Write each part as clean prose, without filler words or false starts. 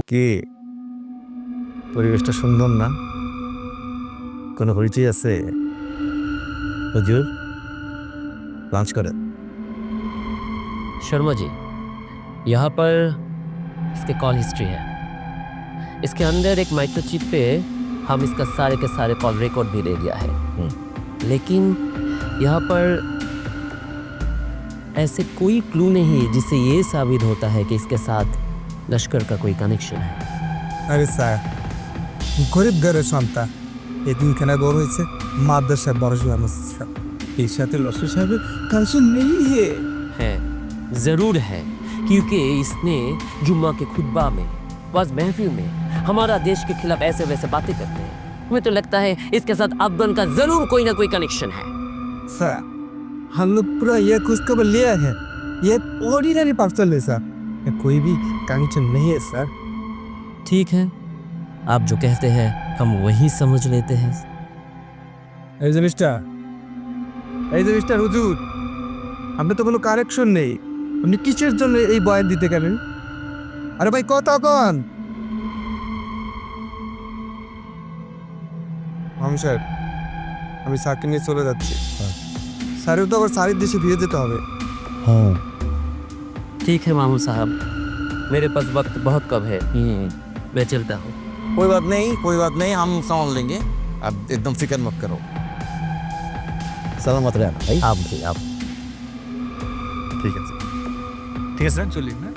কি পরিবেশটা সুন্দর না? কোনো হইচই আছে? হুজুর লাঞ্চ করেন। शर्मा जी, यहाँ पर इसके कॉल हिस्ट्री है। इसके अंदर एक माइक्रोचिप पे हम इसका सारे के सारे कॉल रिकॉर्ड भी दे दिया है। लेकिन यहाँ पर ऐसे कोई क्लू नहीं जिससे ये साबित होता है कि इसके साथ लश्कर का कोई कनेक्शन है। আরে স্যার, গরিব ঘরের সন্তান, এদিনখানা বড় হয়েছে মাদ্রাসায় বড় সাহেব, এর সাথে লস্কর সাহেবের কানেকশন নেই है, जरूर है, क्योंकि इसने जुम्मा के खुतबा में, वाज महफिल में हमारा देश के खिलाफ ऐसे वैसे बातें करते हैं। हमें तो लगता है इसके साथ अफगान का जरूर कोई ना कोई कनेक्शन है। सर हम लोग पूरा ये खुशखबर लिया है, ये ऑर्डिनरी पर्सन है सर, ये कोई भी कनेक्शन नहीं है सर। ठीक है, आप जो कहते हैं हम वही समझ लेते हैं। এই যে মিস্টার হুজুর, আপনি তো কোনো কারেকশন নেই, আপনি কিসের জন্য এই বয়ান দিতে গেলেন? আরে ভাই কত কন মামু সাহেব, আমি স্যারকে নিয়ে চলে যাচ্ছি। স্যারের তো আবার স্যারের দেশে ফিরে যেতে হবে। হ্যাঁ ठीक है मामू साहब, मेरे पास वक्त बहुत कम है, मैं चलता हूँ। कोई बात नहीं, हम संभाल लेंगे, आप एकदम फिक्र मत करो। सलामत रहना भाई। आप भी आप ঠিক আছে স্যার, চলি না?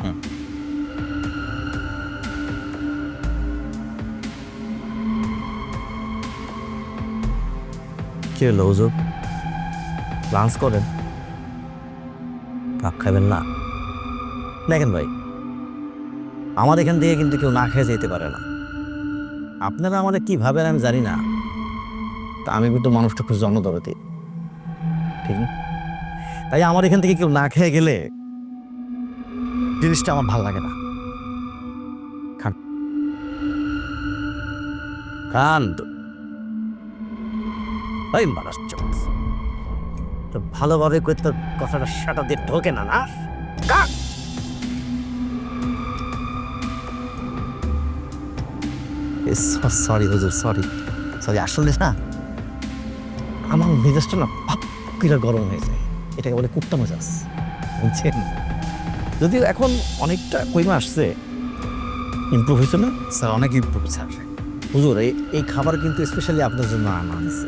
কি হলো হুজুর, লাঞ্চ করেন, ভাত খাবেন না? দেখেন ভাই, আমার এখান থেকে কিন্তু কেউ না খেয়ে যেতে পারে না। আপনারা আমাদের কি ভাবেন আমি জানি না, তা আমি কিন্তু মানুষটা খুব জনদরদি, ঠিক না? তাই আমার এখান থেকে কেউ না খেয়ে গেলে জিনিসটা আমার ভালো লাগে না। খান খান তো ভাই, মানুষ তো ভালোভাবে করে তোর কথাটা সাটা দিয়ে ঢোকে না, না সরি হুজুর, সরি আসলে না আমার মেজাজটা না ভাপ করে গরম হয়ে যায়, এটাকে বলে কুত্তা মেজাজ, বুঝছেন? যদিও এখন অনেকটা কইমা আসছে, ইমপ্রুভ হয়েছে না স্যার? অনেক ইমপ্রুভ স্যার। হুজুর এই খাবার কিন্তু স্পেশালি আপনার জন্য আনা হয়েছে।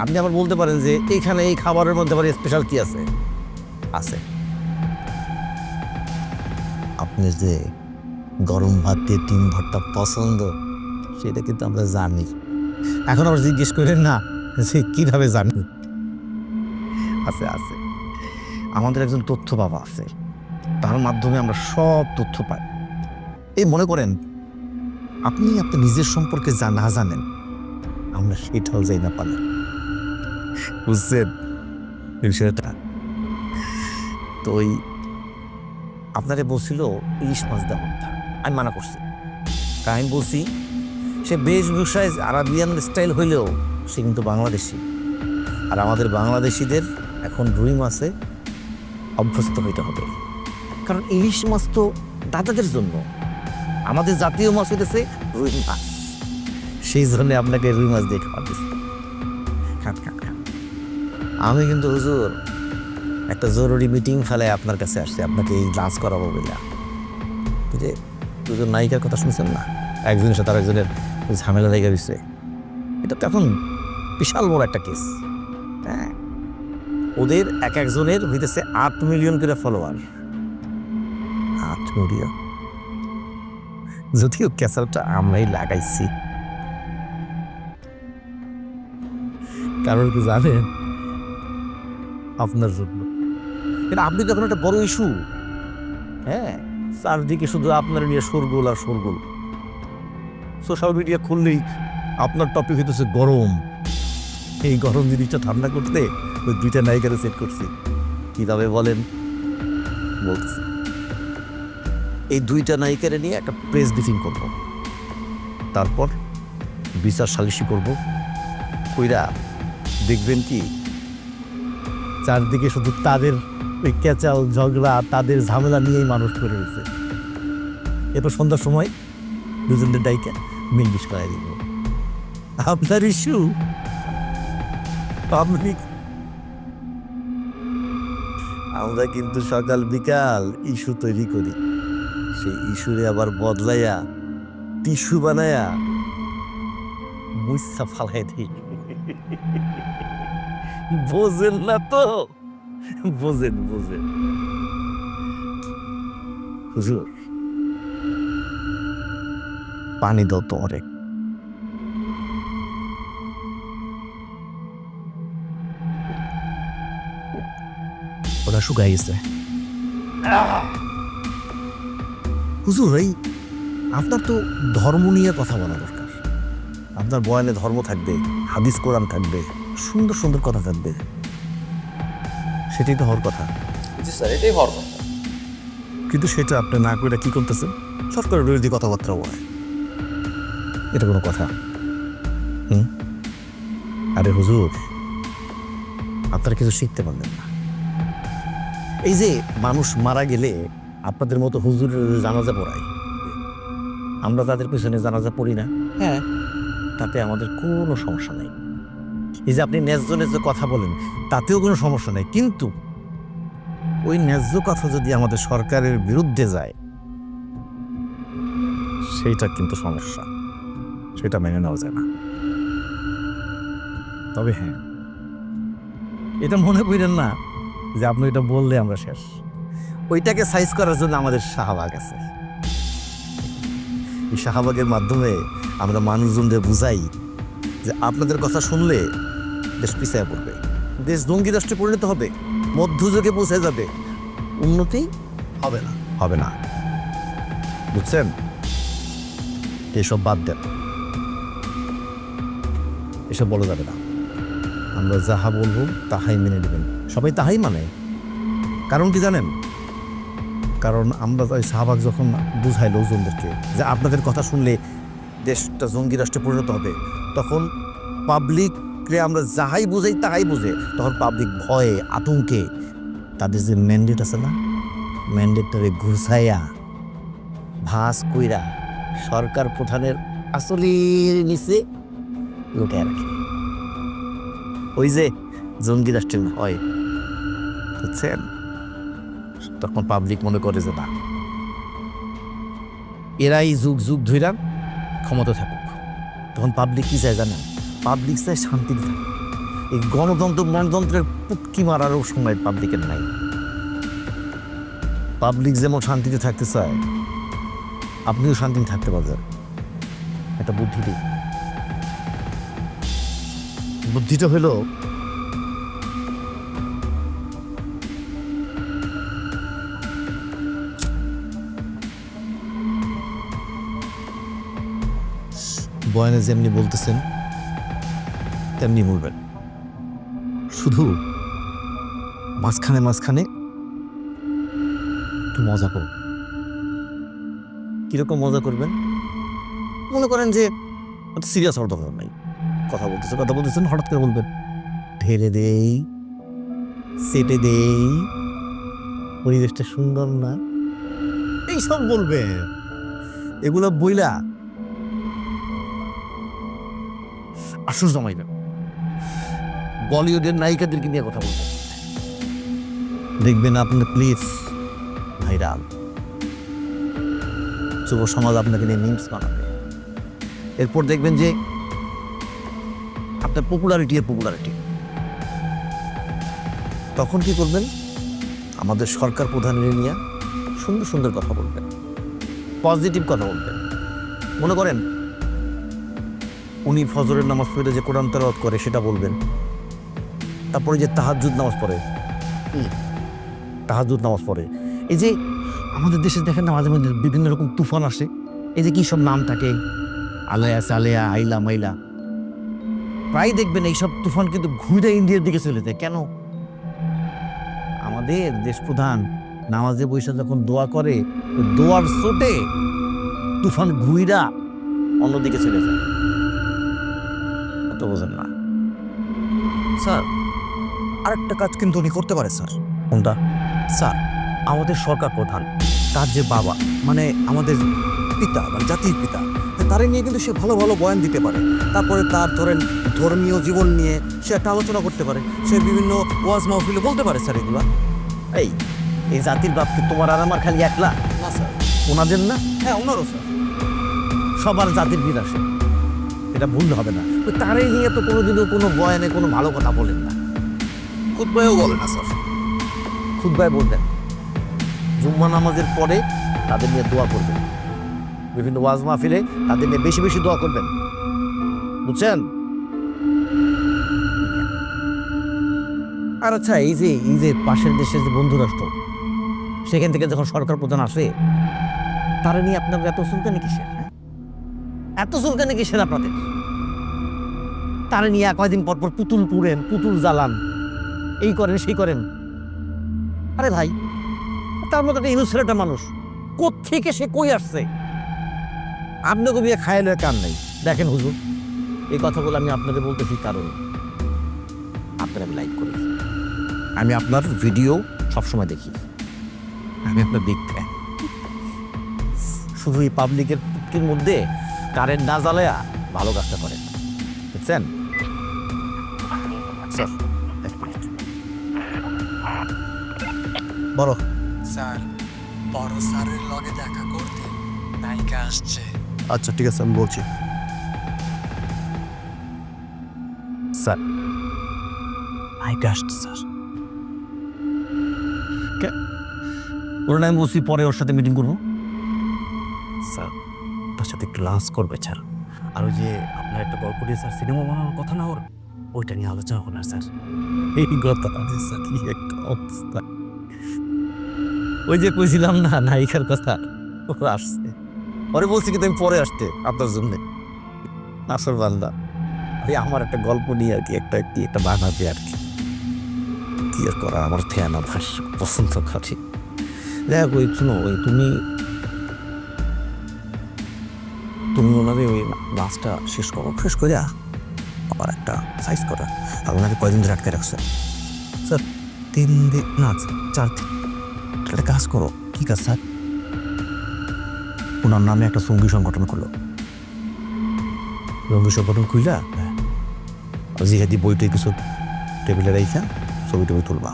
আপনি আবার বলতে পারেন যে এইখানে এই খাবারের মধ্যে আবার স্পেশাল কি আছে? আপনি যে গরম ভাত দিয়ে ডিম ভর্তা পছন্দ, সেটা কিন্তু আমরা জানি। এখন আবার জিজ্ঞেস করেন না যে কীভাবে জানি। আছে আমাদের একজন তথ্য বাবা আছে, তার মাধ্যমে আমরা সব তথ্য পাই। এই মনে করেন আপনি আপনার নিজের সম্পর্কে যা না জানেন, আমরা সেটাও যাই না পারি, বুঝছেন বিষয়টা? তো ওই আপনারে বলছিল ইলিশ মাছ দেওয়া, আমি মানা করছি। তাই আমি বলছি সে বেশভূষায় আরাবিয়ান স্টাইল হইলেও সে কিন্তু বাংলাদেশি, আর আমাদের বাংলাদেশিদের এখন রুই মাছে অভ্যস্ত হইতে হবে, কারণ ইলিশ মাছ তো দাদাদের জন্য, আমাদের জাতীয় মাছ হইতেছে রুই মাছ। সেই জন্য আপনাকে রুই মাছ দিয়ে খাওয়া দিচ্ছি। খান। আমি কিন্তু হুজুর একটা জরুরি মিটিং ফেলে আপনার কাছে আসছে, আপনাকে এই লাঞ্চ করাবো বলে। যে দুজন নায়িকার কথা শুনছেন না, একজনের সাথে আরেকজনের ঝামেলা লেগে গেছে, এটা তো এখন বিশাল বড় একটা কেস। হ্যাঁ, ওদের একজনের হইতেছে 8 মিলিয়ন করে ফলোয়ার। 8 মিলিয়ন, যদিও ক্যাসারটা আমরাই লাগাইছি। কারণ কি জানেন? আপনার জন্য। কিন্তু আপনি যখন একটা বড় ইস্যু, হ্যাঁ, চারদিকে শুধু আপনার নিয়ে শোরগোল আর শোরগোল। সোশ্যাল মিডিয়া খুললেই আপনার টপিক হইতেছে গরম। এই গরম জিনিসটা ঠান্ডা করতে ওই 2টা নায়িকারে সেট করছি। কীভাবে বলেন? বলছি এই 2টা নায়িকারে নিয়ে একটা প্রেস ব্রিফিং করব, তারপর বিচার সালিশি করব। কইরা দেখবেন কি চারদিকে শুধু তাদের ওই ক্যাচাল ঝগড়া, তাদের ঝামেলা নিয়েই মানুষ করে রয়েছে। এরপর সন্ধ্যার সময় দুজনের ডাইকে মিলবিশ করাই দিব। আপনার ইস্যু পাবলিক, আমরা কিন্তু সকাল বিকাল ইস্যু তৈরি করি, সেই ইস্যুরে আবার বদলাইয়া টিস্যু বানায়া মুসা ফালাই দিই। বোঝেন না তো? বোঝেন বোঝেন। হুজুর পানি দাও তো অনেক। ওটা শুকাই গেছে। হুজুর এই আপনার তো ধর্ম নিয়ে কথা বলা দরকার। আপনার বয়ানে ধর্ম থাকবে, হাদিস কোরআন থাকবে, সুন্দর সুন্দর কথা থাকবে, সেটাই তো হওয়ার কথা। জি স্যার, এটাই হওয়ার কথা। কিন্তু সেটা আপনি না করে কি করতেছেন? সরকারের বিরোধী কথাবার্তা বলে, এটা কোনো কথা? আরে হুজুর, আপনারা কিছু শিখতে পারলেন না। এই যে মানুষ মারা গেলে আপনাদের মতো হুজুরের জানাজা পড়ায়, আমরা তাদের পিছনে জানাজা পড়ি না? হ্যাঁ, তাতে আমাদের কোনো সমস্যা নেই। এই যে আপনি ন্যায্য ন্যায্য কথা বলেন, তাতেও কোনো সমস্যা নেই। কিন্তু ওই ন্যায্য কথা যদি আমাদের সরকারের বিরুদ্ধে যায়, সেইটা কিন্তু সমস্যা, সেটা মেনে নেওয়া যায় না। তবে হ্যাঁ, এটা মনে করেন না যে আপনি এটা বললে আমরা শেষ। ওইটাকে সাইজ করার জন্য আমাদের শাহবাগ আছে। এই শাহবাগের মাধ্যমে আমরা মানুষজনদের বুঝাই যে আপনাদের কথা শুনলে দেশ পিছিয়ে পড়বে, দেশ জঙ্গি রাষ্ট্রে পরিণত হবে, মধ্যযুগে পৌঁছে যাবে, উন্নতি হবে না, হবে না। বুঝছেন? এসব বাদ দেন, এসব বলা যাবে না। আমরা যাহা বলবো তাহাই মেনে নেবেন, সবাই তাহাই মানে। কারণ কি জানেন? কারণ আমরা ওই শাহবাগ যখন বুঝাই লোকজনদেরকে যে আপনাদের কথা শুনলে দেশটা জঙ্গি রাষ্ট্রে পরিণত হবে, তখন পাবলিককে আমরা যাহাই বুঝাই তাহাই বুঝে, তখন পাবলিক ভয়ে আতঙ্কে তাদের যে ম্যান্ডেট আছে না, ম্যান্ডেটটারে ঘুষাইয়া ভাস কইরা সরকার প্রধানের আসলের নিচে লুকায় রাখে। ওই যে জঙ্গি রাষ্ট্রের ভয়, বুঝছেন? তখন পাবলিক মনে করে যে না, এরাই যুগ যুগ ধইরা ক্ষমতা থাকুক। তখন পাবলিক কি চায় জানেন? পাবলিক চায় শান্তিতে থাকুক। এই গণতন্ত্রের পুটকি মারারও সময় পাবলিকের নাই। পাবলিক যেমন শান্তিতে থাকতে চায়, আপনিও শান্তিতে থাকতে পারবেন। একটা বুদ্ধি দিই। বুদ্ধিটা হলো, বয়ানে যেমনি বলতেছেন তেমনি বলবেন, শুধু মাঝখানে মাঝখানে একটু মজা করুন। কিরকম মজা করবেন? মনে করেন যে সিরিয়াস হওয়ার দরকার নাই, কথা বলতেছেন, হঠাৎ করে বলবেন ঢেলে দেই, সেটে দেই, পরিবেশটা সুন্দর না, এইসব বলবেন। এগুলো বইলা আসর জমাইবেন, বলিউডের নায়িকাদেরকে নিয়ে কথা বলবেন, দেখবেন আপনার প্লিজ ভাইরাল, যুব সমাজ আপনাকে নিয়ে মিমস বানাবে। এরপর দেখবেন যে আপনার পপুলারিটি, তখন কি করবেন? আমাদের সরকার প্রধানের নিয়ে সুন্দর সুন্দর কথা বলবেন, পজিটিভ কথা বলবেন। মনে করেন উনি ফজরের নামাজ পড়ে যে কোরআন তেলাওয়াত করে সেটা বলবেন। তারপরে যে তাহাজ্জুদ নামাজ পড়ে, এই যে আমাদের দেশে দেখেন না মাঝে মাঝে বিভিন্ন রকম তুফান আসে, এই যে কি সব নাম থাকে, আলেয়া সালেয়া, আইলা মাইলা, প্রায় দেখবেন এইসব তুফান কিন্তু ঘুরে ইন্ডিয়ার দিকে চলে যায়। কেন? আমাদের দেশ প্রধান নামাজে বৈশা যখন দোয়া করে, দোয়ার চোটে তুফান ঘুইরা অন্যদিকে চলে যায়। তো বোঝেন না স্যার, আরেকটা কাজ কিন্তু উনি করতে পারে স্যার। কোনটা? স্যার, আমাদের সরকার প্রধান, তার যে বাবা, মানে আমাদের পিতা মানে জাতির পিতা, তারে নিয়ে কিন্তু সে ভালো ভালো বয়ান দিতে পারে। তারপরে তার ধরেন ধর্মীয় জীবন নিয়ে সে একটা আলোচনা করতে পারে, সে বিভিন্ন ওয়াজ মাহফিলে বলতে পারে স্যার এগুলা। এই জাতির বাপ কি তোমার আর আমার খালি একলা? না স্যার। ওনাদের না, হ্যাঁ ওনারও স্যার। সবার জাতির বিরাসে, এটা ভুল হবে না। ওই তারে নিয়ে তো কোনোদিনও কোনো বয়ানে কোনো ভালো কথা বলেন না, খুতবায়ও বলে না স্যার। খুতবায় বলবেন, জুম্মা নামাজের পরে তাদের নিয়ে দোয়া করবেন, বিভিন্ন ওয়াজ মাহফিলে তাদের নিয়ে বেশি বেশি দোয়া করবেন, বুঝছেন? আর আচ্ছা, এই যে পাশের দেশের যে বন্ধু রাষ্ট্র, সেখান থেকে যখন সরকার প্রধান আসে, তারা নিয়ে আপনার এত চুলকানি কিসের? হ্যাঁ? এত চুলকানি কিসের আপনাদের? তারা নিয়ে কয়দিন পর পর পুতুল পুড়েন, পুতুল জ্বালান, এই করেন সেই করেন। আরে ভাই, তার মতো একটা ইনুসের মানুষ, কোত্থেকে সে কই আসছে? আপনাকে বিয়ে খায়ালে কান নাই। দেখেন হুজুর, এই কথাগুলো আমি আপনাদের বলতেছি কারণ আপনার আমি লাইক করি, আমি আপনার ভিডিও সবসময় দেখি, আমি আপনার বিগ ফ্যান। শুধু এই পাবলিকের পুটকির মধ্যে কারেন্ট না জ্বালায়া ভালো কাজটা করেন, বুঝছেন? স্যার এক মিনিট। বলো। স্যার, বড় স্যারের লগে দেখা করতে নায়িকা আসছে। আচ্ছা ঠিক আছে, আমি বলছি। স্যার নায়িকা আসছে স্যার। ওর নাম বলছি, পরে ওর সাথে মিটিং করবো। স্যার, তার সাথে একটু লাঞ্চ করবে স্যার। আর ওই যে আপনার একটা গল্প দিয়ে স্যার সিনেমা বানানোর কথা না, ওর ওইটা নিয়ে আলোচনা করার স্যার। এই কথা স্যার, কি একটা অবস্থা! ওই যে কইছিলাম না নায়িকার কথা, ও আসছে। পরে বলছি কিন্তু আমি পরে আসতে আপনার জন্য। আসর বান্দা, এই আমার একটা গল্প নিয়ে আর কি একটা বানাবে আর কি। কি আর করা, আমার থেয়ানা ভাস পছন্দ করি। দেখ ওই শুনো, ওই তুমি ওনাদের ওই নাচটা শেষ করো, শেষ করে আবার একটা সাইজ করা। আর ওনাকে কয়দিন ধরে আটকে রাখছে? স্যার 3 দিন না 4 দিন। একটা কাজ করো। কি কাজ স্যার? ওনার নামে একটা সঙ্গী সংগঠন করলো, সঙ্গী সংগঠন খুইলা জিহাদি বইটই কিছু টেবিলে রাইখা ছবি টবি তুলবা।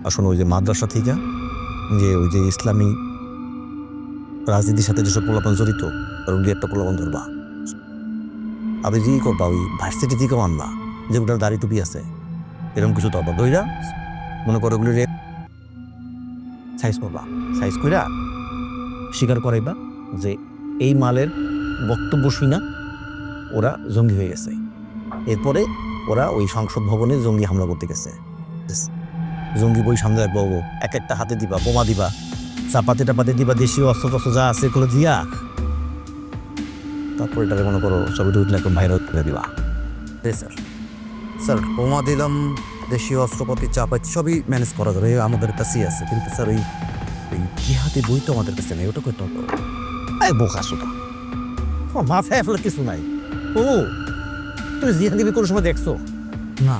আর শোনো, ওই যে মাদ্রাসা থেকে যে ওই যে ইসলামী রাজনীতির সাথে যেসব পোলাপান জড়িত, ওরকম দিয়ে একটা পোলাপান ধরবা। আপনি কি করবা, ওই ভার্সিটি থেকেও আনবা, যেগুলোর দাড়ি টুপি আছে, এরকম কিছু তরবা দইরা মনে করো ওগুলো সাইজ করবা। সাইজ কইরা স্বীকার করাইবা যে এই মালের বক্তব্য শুনা ওরা জঙ্গি হয়ে গেছে। এরপরে ওরা ওই সংসদ ভবনে জঙ্গি হামলা করতে গেছে। জঙ্গি বই সামনে রাখবো, এক একটা হাতে দিবা, বোমা দিবা, চাপাতে টাপাতে দিবা, দেশীয় অস্ত্র টস্ত্র যা আছে এগুলো দিয়া, তারপরে এটাকে মনে করো ছবিটা উঠলে একদম ভাইরাল করে দিবা। স্যার স্যার বোমা দিলাম, দেশীয় অস্ত্রপাতি চাপাতি সবই ম্যানেজ করা যাবে, আমাদের কাছেই আছে। কিন্তু স্যার ওই জিহাদি বই তো আমাদের কাছে নেই, ওটা করতে হবে। এই বোকা শোনা, তোমার মাথায় আসলে কিছু নাই। ও তুমি জিহাদি বই কোনো সময় দেখছো? না,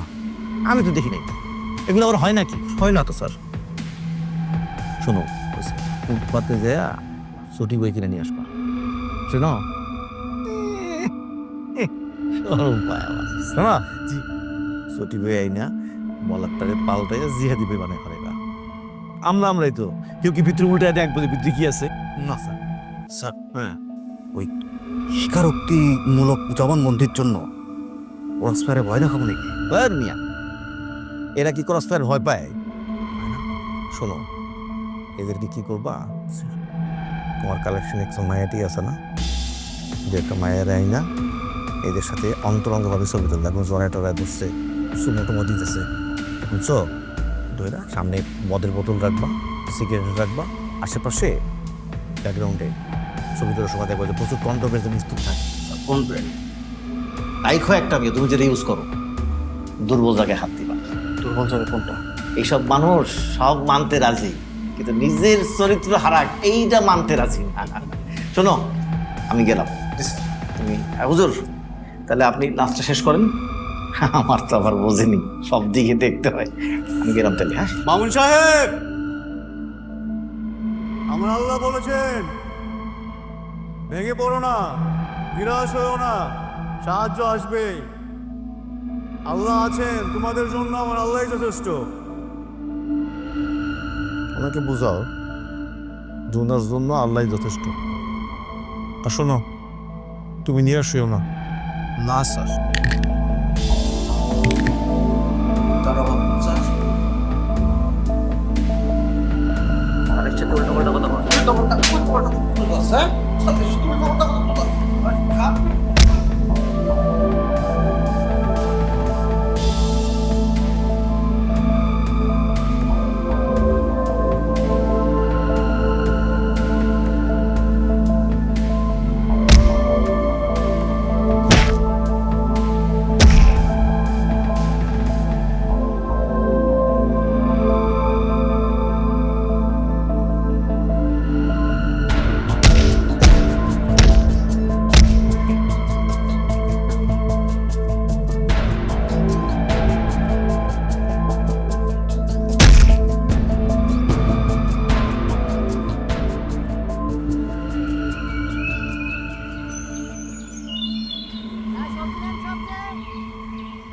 আমি তো দেখি নাই। এগুলো আবার হয় নাকি? হয় না তো স্যার। শোনো, ফুটপাতে যায় ছুটি বই কিনে নিয়ে আসবা, শোনো। শোনা জি, ছুটি বই আই না মলারটারে পাল্টাইয়া জিহাদি বই বানায় ফেলাইবা। আমরাই তো কেউ কি ভিতরে উল্টে দেখবো যে ভিতরে কি আছে? না স্যার। স্যার হ্যাঁ, ওই স্বীকারোক্তিমূলক জবানবন্দির জন্য ওয়াসফায়ারে ভয় দেখাবো নাকি? বার মিয়া, এরা কি ক্রসফায়ার ভয় পায়? শোনো, এদেরকে কি করবা, তোমার কালেকশন একশো মায়াটি আছে না, যে একটা মায়ের আই না, এদের সাথে অন্তরঙ্গভাবে ছবি তুলবে, এখন জড়ায় টড়ায় বসছে, সুমো টুমো দিতেছে, বুঝছো? ধরে সামনে মদের বোতল রাখবা, সিগারেট রাখবা, আশেপাশে ব্যাকগ্রাউন্ডে ছবি তোলার সময় দেখবো যে প্রচুর কন্ট্রোভার্সি নিস্তুত থাকে। কোন ব্র্যান্ড? আইখো একটা মেয়ে, তুমি যেটা ইউজ করো, দুর্বল জায়গায় হাত দিবা। দুর্বল যাবে কোনটা? এইসব মানুষ সব মানতে রাজি, কিন্তু নিজের চরিত্র হারাক এইটা মানতে রাজি না। শোনো, আমি গেলাম। তুমি হুজুর, তাহলে আপনি নাচটা শেষ করেন, আমার তো আবার বোঝেনি, সব দিকে দেখতে হয়। আমি গেলাম তাহলে। হ্যাঁ মামুন সাহেব, আমার আল্লাহ বলেছেন ভেঙে পড়ো না, নিরাশ হয়েও না, সাহায্য আসবে। আল্লাহ আছেন তোমাদের জন্য, আমার আল্লাহই যথেষ্ট। ওনাকে বুঝাও যে ওনার জন্য আল্লাহ যথেষ্ট। আর শোনো, তুমি নিরাশ হইও না। না স্যার,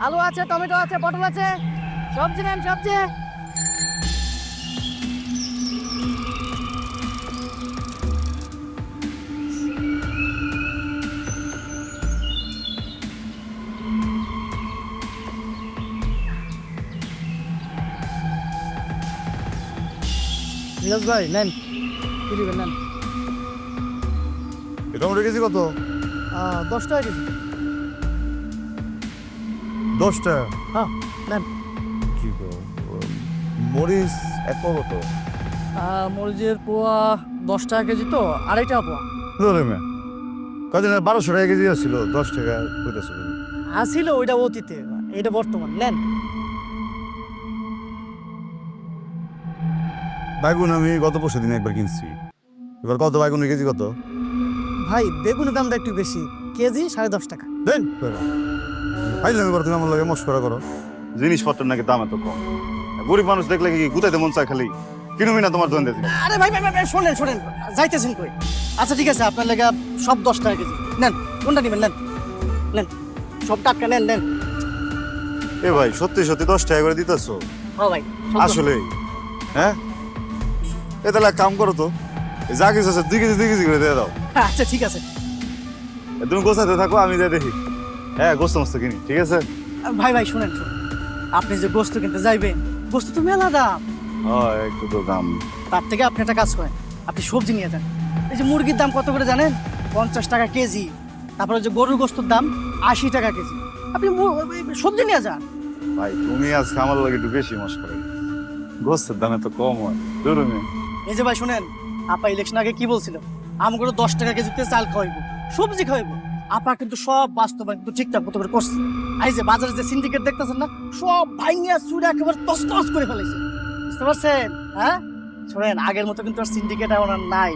আলু আছে, টমেটো আছে, পটল আছে, সবজি নেন, সবজি। নীরজ ভাই নেন, কি দিবেন নেন। এটা আমরা রেখেছি কত? 10 টাকা কেজি। 10 টাকা? হ্যাঁ নেন। কি গো, মরিচ এক পাবো তো? মরিচের পোয়া 10 টাকা কেজি তো, 2.5 টাকা পোয়া। ধরে মে কদিন 1200 টাকা কেজি ছিল, 10 টাকা কইতেছিল। আসিল ওইটা অতীতে, এটা বর্তমান। নেন। বাইগুন আমি গত পরশু দিন একবার কিনছি, এবার কত বাইগুনের কেজি কত? ভাই বেগুনের দামটা একটু বেশি, কেজি 10.5 টাকা। দেন আইলাম, এবার তুমি আমার লাগে মস্করা করো। জিনিসপত্রের নাকি দাম এত কম, গরিব মানুষ দেখলে কি গুতাইতে মন চায় খালি, কিনুমি না তোমার দোকান থেকে? আরে ভাই ভাই ভাই শোনেন শোনেন, যাইতেছেন কই? আচ্ছা ঠিক আছে, আপনার লেগা সব 10 টাকা কেজি। নেন, কোনটা নেবেন নেন, নেন সব টাটকা নেন নেন। এ ভাই সত্যি সত্যি 10 টাকা করে দিতেছো? হ্যাঁ ভাই আসলে হ্যাঁ, এ তাহলে এক কাম করো তো, এই যা কিছু আছে 2 কেজি করে দিয়ে দাও। আচ্ছা ঠিক আছে তুমি গোছাতে থাকো, আমি যাই দেখি। হ্যাঁ গোস্ত মস্ত কিনি, ঠিক আছে? ভাই ভাই শুনেন শুনেন, আপনি যে গোস্ত কিনতে যাইবেন, গোস্ত তো মেলা দাম। হ্যাঁ একটু তো দাম। তার থেকে আপনি একটা কাজ করেন, আপনি সবজি নিয়ে যান। এই যে মুরগির দাম কত করে জানেন? 50 টাকা কেজি। তারপরে যে গরুর গোস্তর দাম 80 টাকা কেজি। আপনি সবজি নিয়ে যান। ভাই তুমি আজকে আমার লাগে একটু বেশি মস্করা, গোস্তের দাম এত কম হয় ধরুন। এই যে ভাই শুনেন, আপা ইলেকশন আগে কি বলছিল? আমগুলো 10 টাকা কেজিতে চাল খাওয়াইবো, সবজি খাওয়াইবো। আপা কিন্তু সব বাস্তবায়ন কিন্তু ঠিকঠাক মতো করে করছে। আর এই যে বাজারে যে সিন্ডিকেট দেখতেছেন না, সব ভাইঙ্গা চুরে একেবারে তছনছ করে ফেলেছে। বুঝতে পারছেন? হ্যাঁ শোনেন, আগের মতো কিন্তু আর সিন্ডিকেট এখন আর নাই।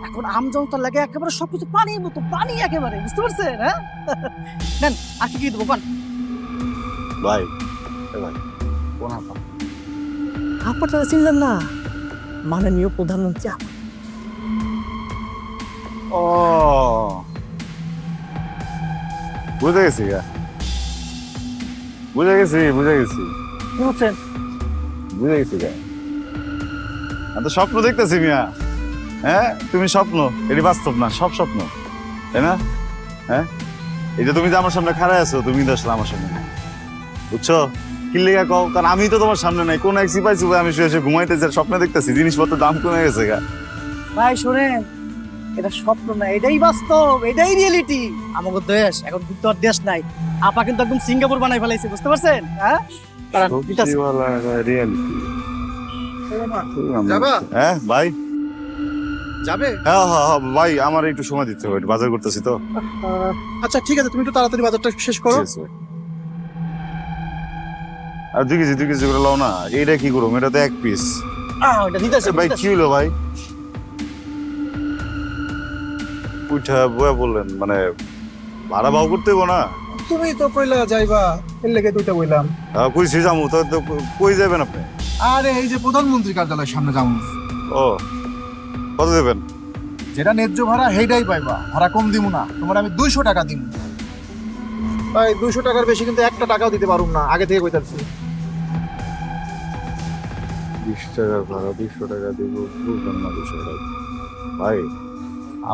এখন আম জনতার লাগে একেবারে সবকিছু পানির মতো, পানি একেবারে। বুঝতে পারছেন? হ্যাঁ নেন, আর কি দেবো পান? ভাই এ ভাই কোন আপা? আপনারা চিনলেন না? মাননীয় প্রধানমন্ত্রী আপা। ও বুঝে গেছি গা, বুঝে গেছি কি হচ্ছেন? বুঝে গেছি গা। আমি তো স্বপ্ন দেখতেছি মিয়া। হ্যাঁ তুমি স্বপ্ন, এটি বাস্তব না, সব স্বপ্ন, তাই না? হ্যাঁ এই যে তুমি যে আমার সামনে খাড়ায় আছো, তুমি তো আসলে আমার সামনে নাই, বুঝছো? কি লেগা কও, কারণ আমি তো তোমার সামনে নাই। কোন এক সিপাই সুপাই আমি শুয়ে ঘুমাইতেছি, স্বপ্ন দেখতেছি, জিনিসপত্রের দাম কমে গেছে গা। ভাই শোনেন, এটা স্বপ্ন না, এটাই বাস্তব, এটাই রিয়েলিটি। আমাদের দেশ এখন কিন্তু আর দেশ নাই। আপা কিন্তু একদম সিঙ্গাপুর বানাই ফেলাইছে। বুঝতে পারছেন? হ্যাঁ হ্যাঁ ভাই, যাবে? হ্যাঁ হ্যাঁ হ্যাঁ ভাই, আমার একটু সময় দিতে হবে, একটু বাজার করতেছি তো। আচ্ছা ঠিক আছে, তুমি একটু তাড়াতাড়ি বাজারটা শেষ করো। ঠিক আছে। আর 2 কেজি করে লাও না। এইটা কি করবো, এটা তো 1 পিস। ওটা দিতেছে ভাই কি হলো ভাই? উঠা বয়া বললেন, মানে ভাড়া ভাও করতে হইব না? তুমি তো কইলা যাইবা, এর লেগে দুইটা বললাম। কইছি যামু তো, কই যাবেন আপনি? আরে এই যে প্রধানমন্ত্রী কার্যালয়ের সামনে যাবো। ও কত দেবেন? যেটা ন্যায্য ভাড়া সেইটাই পাইবা, ভাড়া কম দিব না, তোমার আমি 200 টাকা দিব। ভাই 200 টাকার বেশি কিন্তু একটা টাকাও দিতে পারুম না, আগে থেকে কইতাছি। 20 টাকা ভাড়া 200 টাকা দিব, বুঝলাম না 200 টাকা। ভাই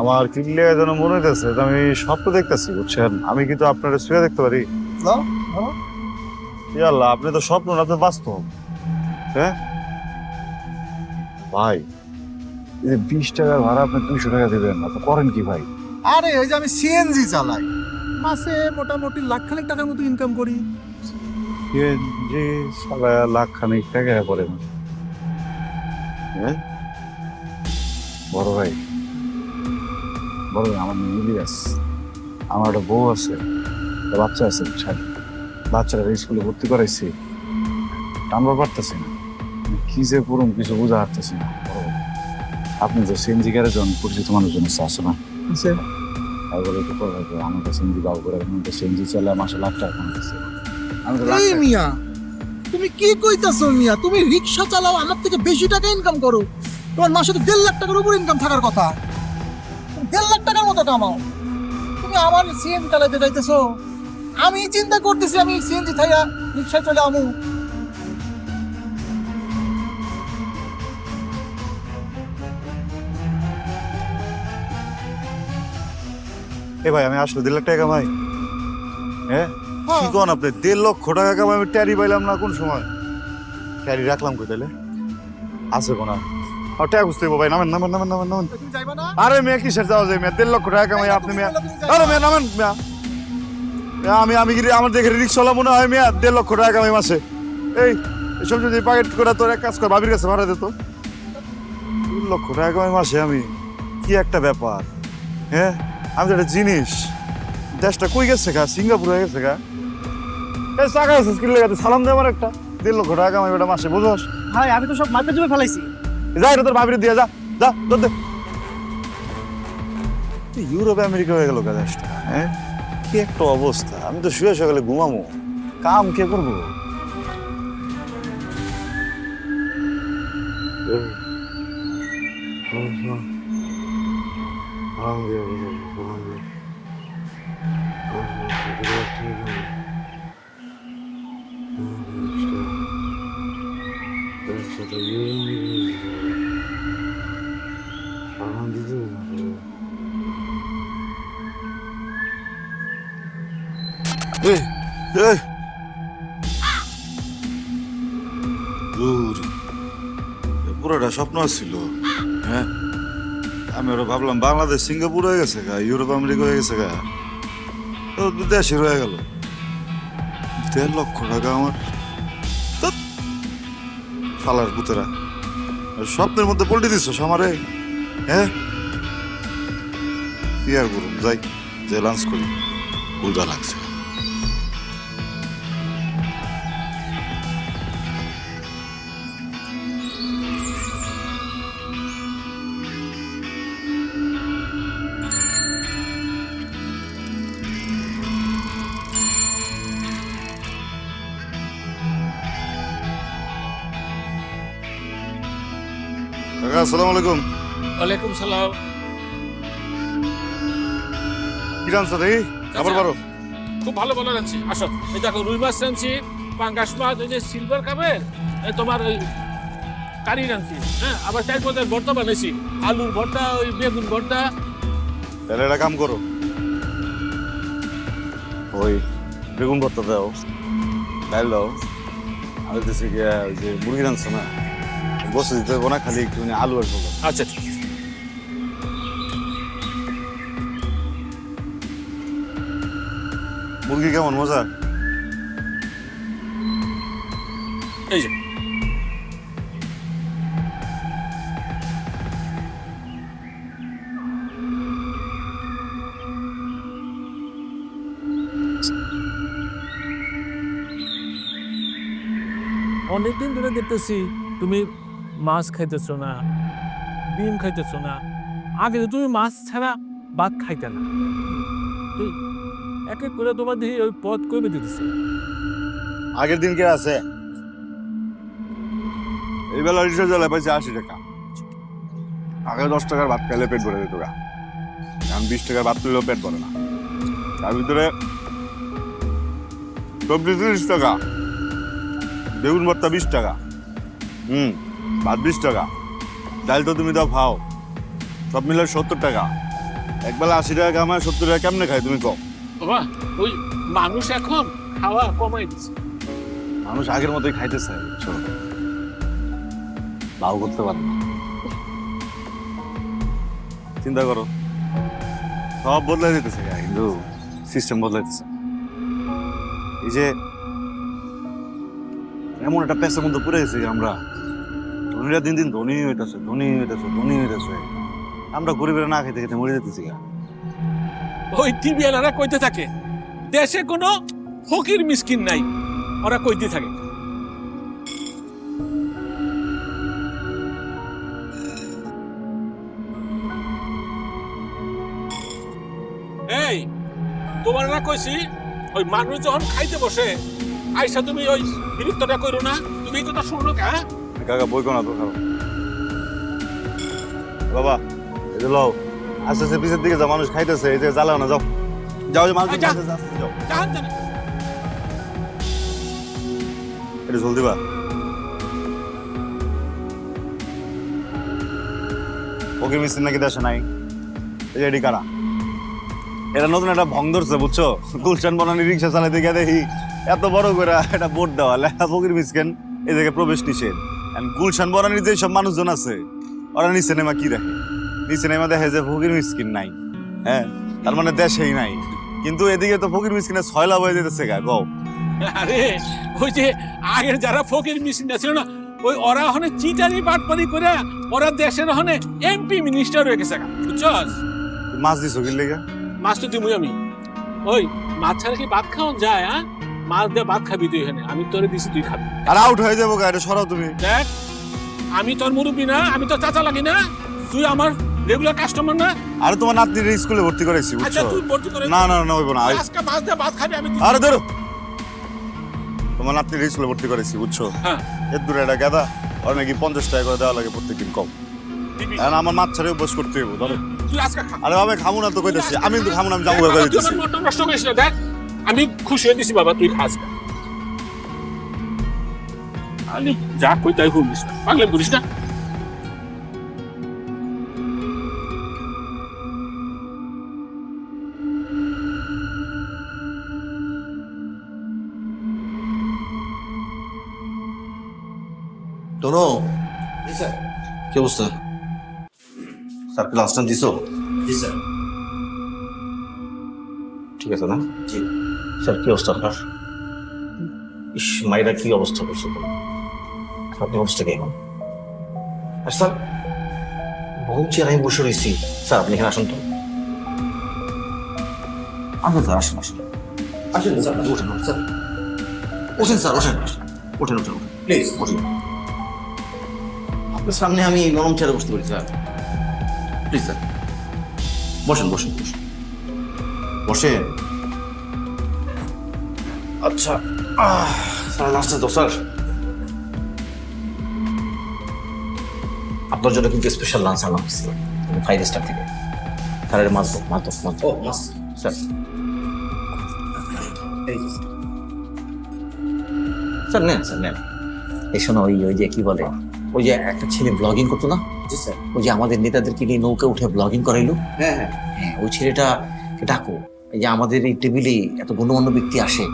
আমার কিনলে যেন মনে হইতেছে যে আমি স্বপ্ন দেখতেছি, বুঝছেন? আমি কিন্তু আপনার শুয়ে দেখতে পারি। নাও, নাও। ইয়া আল্লাহ, আপনি তো স্বপ্ন না, তো বাস্তব। হ্যাঁ ভাই, এই যে 20 টাকা ভাড়া আপনি 200 টাকা দিবেন, আপনি করেন কি ভাই? আরে ওই যে আমি সিএনজি চালাই, মাসে মোটামুটি লাখখানেক টাকার মতো ইনকাম করি। যে সারা লাখ খানিক টাকা পড়ে না। হ্যাঁ বড় ভাই, বড় ভাই, আমার মিলি আছে, আমার একটা বউ আছে, একটা বাচ্চা আছে, বুঝছেন? বাচ্চারা স্কুলে ভর্তি করাইছি, আমরা পারতেছি না, কি যে করুন কিছু বোঝা হারতেছি না। বড় ভাই, আপনি যে সিএনজি গ্যারেজ পরিচিত মানুষজন আছে না, তারপরে তো করে রাখবে, আমার কাছে সিএনজি বাবু করে, আমি তো সিএনজি চালায় মাসে লাখ টাকা কামাইতেছি। আমি তো লাখ এই টাকা- মিয়া, তুমি কি কইতাছো মিয়া? তুমি রিক্সা চালাও, আমার থেকে বেশি টাকা ইনকাম করো, তোমার মাসে তো 1.5 লাখ টাকার উপর ইনকাম থাকার কথা, 1.5 লাখ টাকার মতো কামাও, তুমি আমার সিএনজি চালাইতে যাইতেছো? আমি চিন্তা করতেছি আমি সিএনজি থাইয়া রিক্সা চলে আমু। এ ভাই, আমি আসলে 1.5 লাখ টাকা কামাই। হ্যাঁ কি কোন আপনি? 1.5 লক্ষ টাকা কামাই, আমি ট্যারি পাইলাম না কোন সময়? ট্যারি রাখলাম কই তাইলে? আছে কোনা? টাকা বুঝতে ভাই, নামেন নামেন নামেন নামেন নামেন। তুমি যাইবা না? আরে মেয়ে কিসের যাওয়া যায় মেয়ে? 1.5 লক্ষ টাকা কামাই আপনি মেয়ে? তুমি যাইবা আরে না? মেয়ে নামেন মেয়া। আমি আমি কি আমার দেখে রিক্সাওয়ালা মনে হয় মেয়া? 1.5 লক্ষ টাকা কামাই মাসে। এই এসব যদি প্যাকেট করে তোর এক কাজ কর, ভাবির কাছে ভাড়া দে তো। 3 লক্ষ টাকা কামাই মাসে আমি, কি একটা ব্যাপার। হ্যাঁ আমি তো একটা জিনিস, দেশটা কই গেছে গা? সিঙ্গাপুর হয়ে গেছে গা? এই টাকা আছে স্কিল লাগাতে সালাম দে আমার একটা। 1.5 লক্ষ টাকা কামাই বেটা মাসে, বুঝোস? ভাই আমি তো সব মাপে জমে ফেলাইছি। যা এটা তোর ভাবির দিয়ে যা, যা তোর দে। ইউরোপ আমেরিকা হয়ে গেল গা দেশটা। হ্যাঁ কি একটা অবস্থা, আমি তো শুয়ে শুয়ে গেলে ঘুমামো, কাম কে করবো? পুরোটা স্বপ্ন ছিল। হ্যাঁ আমি ওরা ভাবলাম বাংলাদেশ সিঙ্গাপুর হয়ে গেছে গা, ইউরোপ আমেরিকা হয়ে গেছে গা, তো দেশে রয়ে গেল। 1.5 লক্ষ টাকা আমার, ফালার পুতেরা, স্বপ্নের মধ্যে পল্টি দিচ্ছ আমারে। হ্যাঁ কি আর করুন, যাই যে লাঞ্চ করি, উদা লাগছে। কাকা আসসালামু আলাইকুম। ওয়ালাইকুম সালাম। কি রান্না দেখি আবার পারো? খুব ভালো ভালো রাঁধছি, আসো। এই দেখো রুই মাছ রাঁধছি, পাঙ্গাস মাছ, ওই যে সিলভার কাপের তোমার ওই কারি রাঁধছি, হ্যাঁ, আবার 4 পদের ভর্তা বানাইছি, আলুর ভর্তা, ওই বেগুন ভর্তা। তাহলে একটা কাম করো, ওই বেগুন ভর্তা দাও, ডাল দাও, আর হচ্ছে গিয়া ওই যে মুরগি রাঁধছো না, বসে দিতে হবে না, খালি একটু আলু আর ঝোল। আচ্ছা ঠিক আছে। মুরগি কেমন মজা? এই যে অনেকদিন ধরে দেখতেছি তুমি মাছ খাইতেছো না, ডিম খাইতেছো না। আগে তো তুমি মাছ ছাড়া ভাত খাইতে না, তুই এক এক করে তোমার দিয়ে ওই পথ কমে দিতেছে। আগের দিন কে আছে? এই বেলা রিক্সা চালায় পাইছে 80 টাকা, আগে 10 টাকার ভাত খাইলে পেট ভরে যেত গা, এখন 20 টাকার ভাত তুললেও পেট ভরে না। তার ভিতরে সবজি 30 টাকা, বেগুন ভর্তা 20 টাকা, ভাত 20 টাকা, ডাল তো তুমি দাও খাও, সব মিলে 70 টাকা। একবেলা 80 টাকা কামায় 70 টাকা কেমনে খাই তুমি কম? বাবা ওই মানুষ এখন খাওয়া কমাই দিচ্ছে। মানুষ আগের মতোই খাইতে চায়, বুঝছো? লাভ করতে পারে না। চিন্তা করো, সব বদলাই দিতেছে কিন্তু সিস্টেম বদলাইতেছে। এই যে এমন একটা পেশার মধ্যে পড়ে গেছি আমরা, ধনীরা দিন দিন ধনী হইতেছে, ধনী হইতেছে, ধনী হইতেছে, আমরা গরিবেরা না খেতে খেতে মরে যেতেছি। ওই টিভি এলারা কইতে থাকে দেশে কোনো ফকির মিসকিন নাই, ওরা কইতে থাকে। এই তোমার না কইছি ওই মানুষ যখন খাইতে বসে আইসা তুমি ওই বিরক্তটা করো না, তুমি এই কথা শুনো কে? কাকা বই কোনা তো খাও বাবা, এই যে লও, আস্তে আস্তে পিছের দিকে যাও, মানুষ খাইতেছে, এই যে জ্বালাও না, যাও যাও, যে মানুষ যা। খাইতেছে, আস্তে যাও, জানতে না এটা জল দিবা। ওকে মিস্ত্রি নাকি দেশে নাই, এই যে এডি কারা, এটা নতুন একটা ভং ধরছে, বুঝছো? গুলশান বনানি রিক্সা চালাইতে গিয়ে দেখি এত বড় করে একটা বোর্ড দেওয়া, লেখা ফকির মিসকিন এই জায়গায় প্রবেশ নিষেধ। গুলশান বনানির যে সব মানুষজন আছে ওরা নিচে নেমা কি দেখে? নিচে নেমা দেখে যে ফকির মিসকিন নাই, হ্যাঁ, তার মানে দেশেই নাই। কিন্তু এদিকে তো ফকির মিসকিনের ছয়লা বয়ে যেতেছে গা, গো। আরে ওই যে আগের যারা ফকির মিসকিন ছিল না, ওই ওরা ওখানে চিটারি বাটপারি করে ওরা দেশের ওখানে এমপি মিনিস্টার হয়ে গেছে, বুঝছস? মাছ দিছো কি লেগে? মাছ তো দিমই আমি। ওই মাছ ছাড়া কি ভাত খাওয়া যায়? হ্যাঁ, মাছ দিয়ে ভাত খাবি তুই এখানে, আমি তোরে দিছি তুই খাবি। আর আউট হয়ে যাবো গা, এটা সরাও তুমি। দেখ আমি তোর মুরব্বী না, আমি তোর চাচা লাগি না, তুই আমার রেগুলার কাস্টমার না। আরে তোমার নাতনির স্কুলে ভর্তি করেছি, আচ্ছা বুঝছো? তুই ভর্তি করে না না না, হইব না। আজকে মাছ দিয়ে ভাত খাবি আমি দিছি। আরে ধরো, তোমার নাতনির স্কুলে ভর্তি করেছি, বুঝছো? হ্যাঁ এর দূরে একটা গাদা, আর নাকি 50 টাকা করে দেওয়া লাগে প্রত্যেকদিন, কম। দিবি। এখন আমার মাছ ছাড়াও বস করতে হইব, ধরো। তুই আজকে খা। আরে বাবা খামু না তো কইতেছি, আমি কিন্তু খামু না, আমি যাবো করে তুই দিতেছি। আমার মনটা নষ্ট করিস না, দেখ আমি খুশি হয়ে দিছি বাবা, তুই খাস। আরে যা কই তাই শুনিস না, পাগলে করিস না। তোনো কি অবস্থা? স্যার ক্লাস টাইম দিছো? জি স্যার। ঠিক আছে না? জি স্যার। কি অবস্থা আপনার? ইস, মায়েরা কি অবস্থা করছো তো? আপনি অবস্থা কেমন? আর স্যার বহু চেয়ারে আমি বসে রয়েছি। স্যার আপনি এখানে আসুন তো। আসুন স্যার, আসুন আসুন আসুন স্যার, ওঠেন স্যার, ওঠেন স্যার, ওঠেন ওঠেন ওঠেন প্লিজ ওঠেন। আপনার সামনে আমি নরম চেয়ারে বসতে পারি স্যার, প্লিজ স্যার বসেন বসেন বসেন বসেন। আচ্ছা স্যার লাস্টে তো স্যার আপনার জন্য কিন্তু স্পেশাল লাঞ্চ আনা হয়েছিল 5 স্টার থেকে। স্যারের মাছ মাছ মাছ ও মাছ স্যার। স্যার নেন স্যার নেন। এই শোনো, ওই ওই যে কি বলে, ওই যে একটা ছেলে ব্লগিং করতো না? জি স্যার। ওই যে আমাদের নেতাদেরকে নিয়ে নৌকা উঠে ব্লগিং করাইলো। হ্যাঁ হ্যাঁ হ্যাঁ, ওই ছেলেটাকে ডাকো। এই যে আমাদের এই টেবিলে এত গণ্যমান্য ব্যক্তি আসে,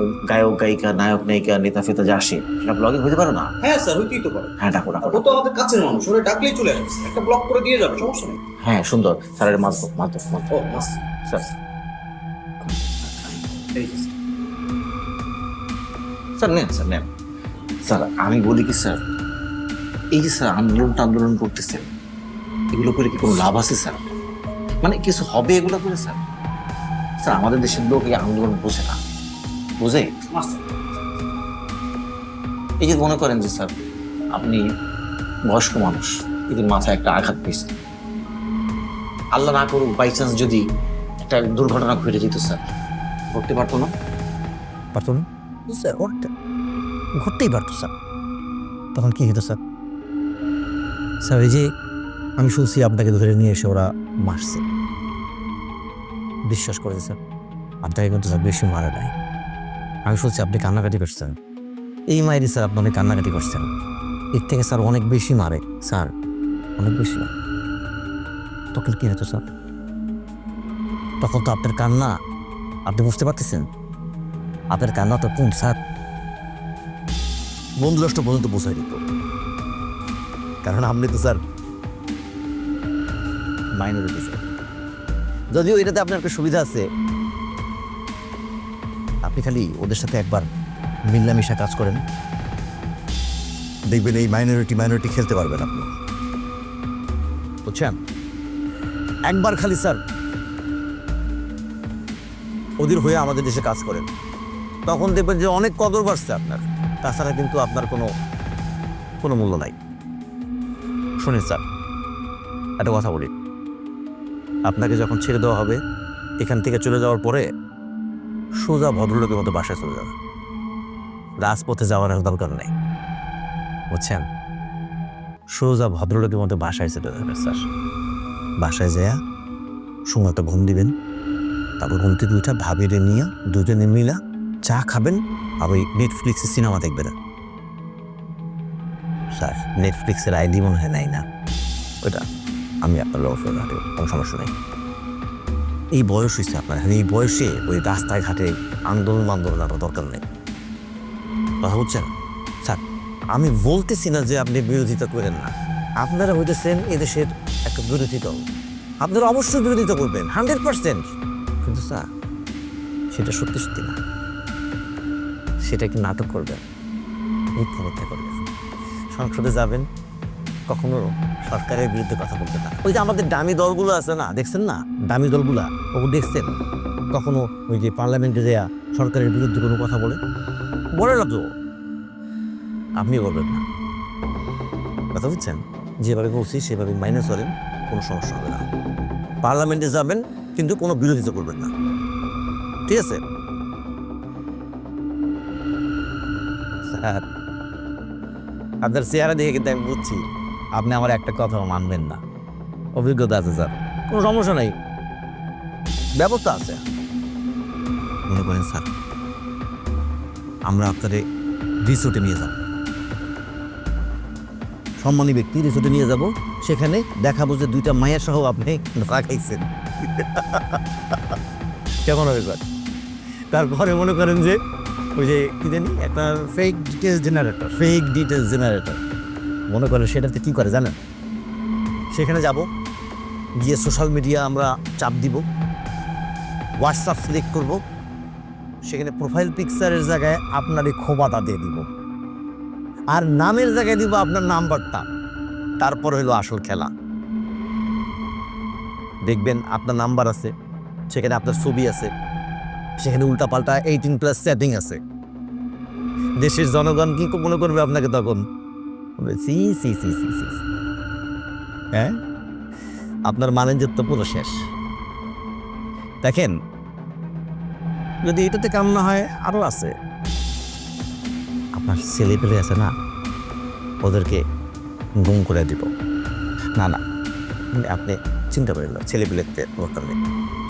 ওই গায়ক গায়িকা, নায়ক নায়িকা, নেতা ফেতা যা আসে, সেটা ব্লগিং হতে পারে না? হ্যাঁ স্যার, হইতেই তো পারে। হ্যাঁ ডাকো ডাকো। ও তো আমাদের কাছের মানুষ, ওরা ডাকলেই চলে আসবে, একটা ব্লক করে দিয়ে যাবে, সমস্যা নেই। হ্যাঁ সুন্দর। স্যারের মাছ মাছ মাছ ও মাস স্যার। এই যে স্যার। স্যার নেন স্যার নেন। স্যার আমি বলি কি স্যার, এই যে স্যার আন্দোলন করতেছেন, এগুলো করে কি কোনো লাভ আছে স্যার? মানে কিছু হবে এগুলো করে স্যার? স্যার আমাদের দেশের লোক এই আন্দোলন বোঝে না, বোঝে? মাস এই যে মনে করেন যে স্যার আপনি বয়স্ক মানুষ, এদের মাথায় একটা আঘাত পেয়েছে, আল্লাহ না করুক বাই চান্স যদি একটা দুর্ঘটনা ঘটে যেত স্যার, ঘটতে পারতো না? পারতো না স্যার, ঘটতেই পারতো স্যার। তখন কি হতো স্যার? স্যার এই যে আমি শুনছি আপনাকে ধরে নিয়ে এসে ওরা মারছে। বিশ্বাস করে স্যার, আপনাকে কিন্তু স্যার বেশি মারে নাই। আমি শুনছি আপনি কান্নাকাটি করছেন। এই মায়েরই স্যার আপনি অনেক কান্নাকাটি করছেন। এর থেকে স্যার অনেক বেশি মারে স্যার, অনেক বেশি। তখন কি হতো স্যার? তখন তো আপনার কান্না আপনি বুঝতে পারতেছেন। আপনার কান্না তো কোন স্যার বন্ধু রাষ্ট্র পর্যন্ত বোঝাই দিত। কারণ আপনি তো স্যার মাইনরিটি স্যার। যদিও এটাতে আপনার একটা সুবিধা আছে, আপনি খালি ওদের সাথে একবার মিল্লামিশা কাজ করেন, দেখবেন এই মাইনরিটি খেলতে পারবেন আপনি, বুঝছেন? একবার খালি স্যার ওদের হয়ে আমাদের দেশে কাজ করেন, তখন দেখবেন যে অনেক কদর বাড়ছে আপনার। তাছাড়া কিন্তু আপনার কোনো মূল্য নাই। শুনেন স্যার, একটা কথা বলি, আপনাকে যখন ছেড়ে দেওয়া হবে এখান থেকে চলে যাওয়ার পরে সোজা ভদ্রলোকের মতো বাসায় চলে যাবে। রাজপথে যাওয়ার আর দরকার নেই, বুঝছেন? সোজা ভদ্রলোকের মতো বাসায় চলে যাবে স্যার। বাসায় যায়া সময় একটা ঘুম দিবেন, তারপর ঘুম থেকে উঠা ভাবিরে নিয়ে দুজনে মিলা চা খাবেন, আর ওই নেটফ্লিক্সে সিনেমা দেখবেন। স্যার নেটফ্লিক্সের আইডি মনে হয় নাই না, ওইটা আমি আপনার ব্যবস্থা ঘাটে, কোনো সমস্যা নেই। এই বয়স হয়েছে আপনার, এই বয়সে ওই রাস্তায় ঘাটে আন্দোলন আরও দরকার নেই, কথা বুঝছেন? স্যার আমি বলতেছি না যে আপনি বিরোধিতা করেন না, আপনারা হইতেছেন এদেশের একটা বিরোধী দল, আপনারা অবশ্যই বিরোধিতা করবেন 100%। কিন্তু স্যার সেটা সত্যি সত্যি না, সেটা কি নাটক করবেন, মিথ্যা করবেন। সংসদে যাবেন, কখনো সরকারের বিরুদ্ধে কথা বলতে না। ওই যে আমাদের দামি দলগুলো আছে না, দেখছেন না দামি দলগুলা, ওগুলো দেখছেন কখনো ওই যে পার্লামেন্টে দেয়া সরকারের বিরুদ্ধে কোনো কথা বলে না তো, আপনি বলবেন না, কথা বুঝছেন? যেভাবে বলছি সেভাবে মাইনে চলেন, কোনো সমস্যা হবে না। পার্লামেন্টে যাবেন কিন্তু কোনো বিরোধিতা করবেন না, ঠিক আছে? স্যার আপনার চেহারা দেখে কিন্তু আমি বুঝছি আপনি আমার একটা কথাও মানবেন না। অভিজ্ঞতা আছে স্যার, কোনো সমস্যা নেই, ব্যবস্থা আছে। মনে করেন স্যার আমরা আপনারে রিসোর্টে নিয়ে যাব, সম্মানী ব্যক্তি রিসোর্টে নিয়ে যাব, সেখানে দেখাবো যে দুইটা মায়ের সহ আপনি খাইছেন। কেমন হবে স্যার? তারপরে মনে করেন যে ওই যে কি জানি একটা ফেক ডিটেলস জেনারেটর মনে করেন, সেটাতে কী করে জানেন? সেখানে যাব, গিয়ে সোশ্যাল মিডিয়া আমরা চাপ দিব, হোয়াটসঅ্যাপ সিলেক্ট করব, সেখানে প্রোফাইল পিকচারের জায়গায় আপনার এই খোবাটা দিয়ে দিব, আর নামের জায়গায় দিব আপনার নাম্বারটা। তারপর হলো আসল খেলা। দেখবেন আপনার নাম্বার আছে, সেখানে আপনার ছবি আছে, সেখানে উল্টাপাল্টা 18+ সেটিং আছে। দেশের জনগণ কি মনে করবে আপনাকে তখন? সি সি সি সি সি হ্যাঁ, আপনার মানেঞ্জের তো পুরো শেষ। দেখেন যদি এটাতে কাম না হয় আরও আছে, আপনার ছেলেপেলে আছে না, ওদেরকে গুম করে দিব। না আপনি চিন্তা করেন না, ছেলেপেলেতে দরকার নেই,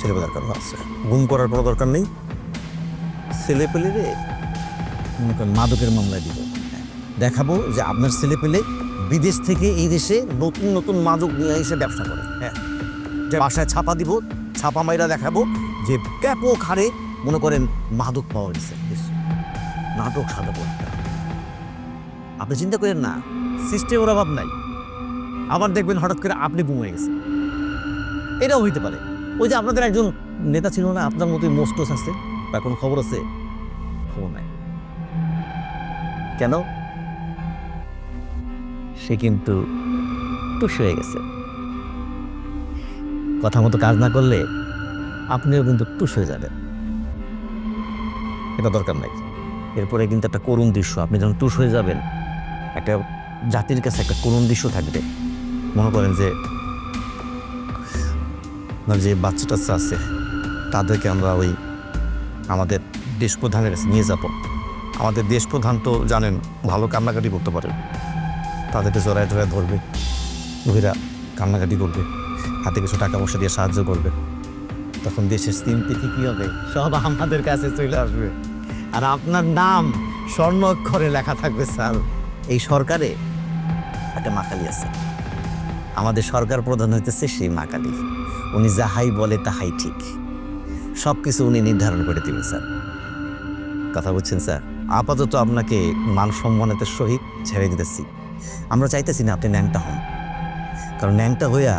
ছেলেপেলে দরকার আছে, গুম করার কোনো দরকার নেই। ছেলেপেলেরে মাদকের মামলায় দিব, দেখাবো যে আপনার ছেলেপেলে বিদেশ থেকে এই দেশে নতুন নতুন মাদক নিয়ে এসে ব্যবসা করে। হ্যাঁ, বাসায় ছাপা দিব, ছাপা মাইরা দেখাবো যে ব্যাপক হারে মনে করেন মাদক পাওয়া গেছে, নাটক সাজাবো। আপনি চিন্তা করেন না, সিস্টেমের অভাব নাই। আবার দেখবেন হঠাৎ করে আপনি গুম হয়ে গেছে, এটাও হইতে পারে। ওই যে আপনাদের একজন নেতা ছিল না, আপনার মতোই মোস্টোস আছে, বা কোনো খবর আছে? খবর নাই। কেন? সে কিন্তু টুস হয়ে গেছে। কথা মতো কাজ না করলে আপনিও কিন্তু টুস হয়ে যাবেন, এটা দরকার নাই। এরপরে কিন্তু একটা করুণ দৃশ্য, আপনি যখন টুস হয়ে যাবেন একটা জাতির কাছে একটা করুণ দৃশ্য থাকবে। মনে করেন যে যে বাচ্চা টাচ্চা আছে তাদেরকে আমরা ওই আমাদের দেশ প্রধানের কাছে নিয়ে যাব। আমাদের দেশ প্রধান তো জানেন ভালো কান্নাকাটি করতে পারে, তাদেরকে জড়ায় ধরবে, ওরা কান্নাকাটি করবে, হাতে কিছু টাকা পয়সা দিয়ে সাহায্য করবে, তখন দেশের সিম্পিতি কী হবে, সব আমাদের কাছে চলে আসবে। আর আপনার নাম স্বর্ণ অক্ষরে লেখা থাকবে স্যার। এই সরকারে একটা মাকালি আছে, আমাদের সরকার প্রধান হইতেছে সেই মাকালি। উনি যাহাই বলে তাহাই ঠিক, সব কিছু উনি নির্ধারণ করে দিবেন স্যার। কথা বলছেন স্যার? আপাতত আপনাকে মান সম্মানের সহিত ছেড়ে দিতেছি। আমরা চাইতেছি না আপনি ন্যাংটা হন, কারণ ন্যাংটা হইয়া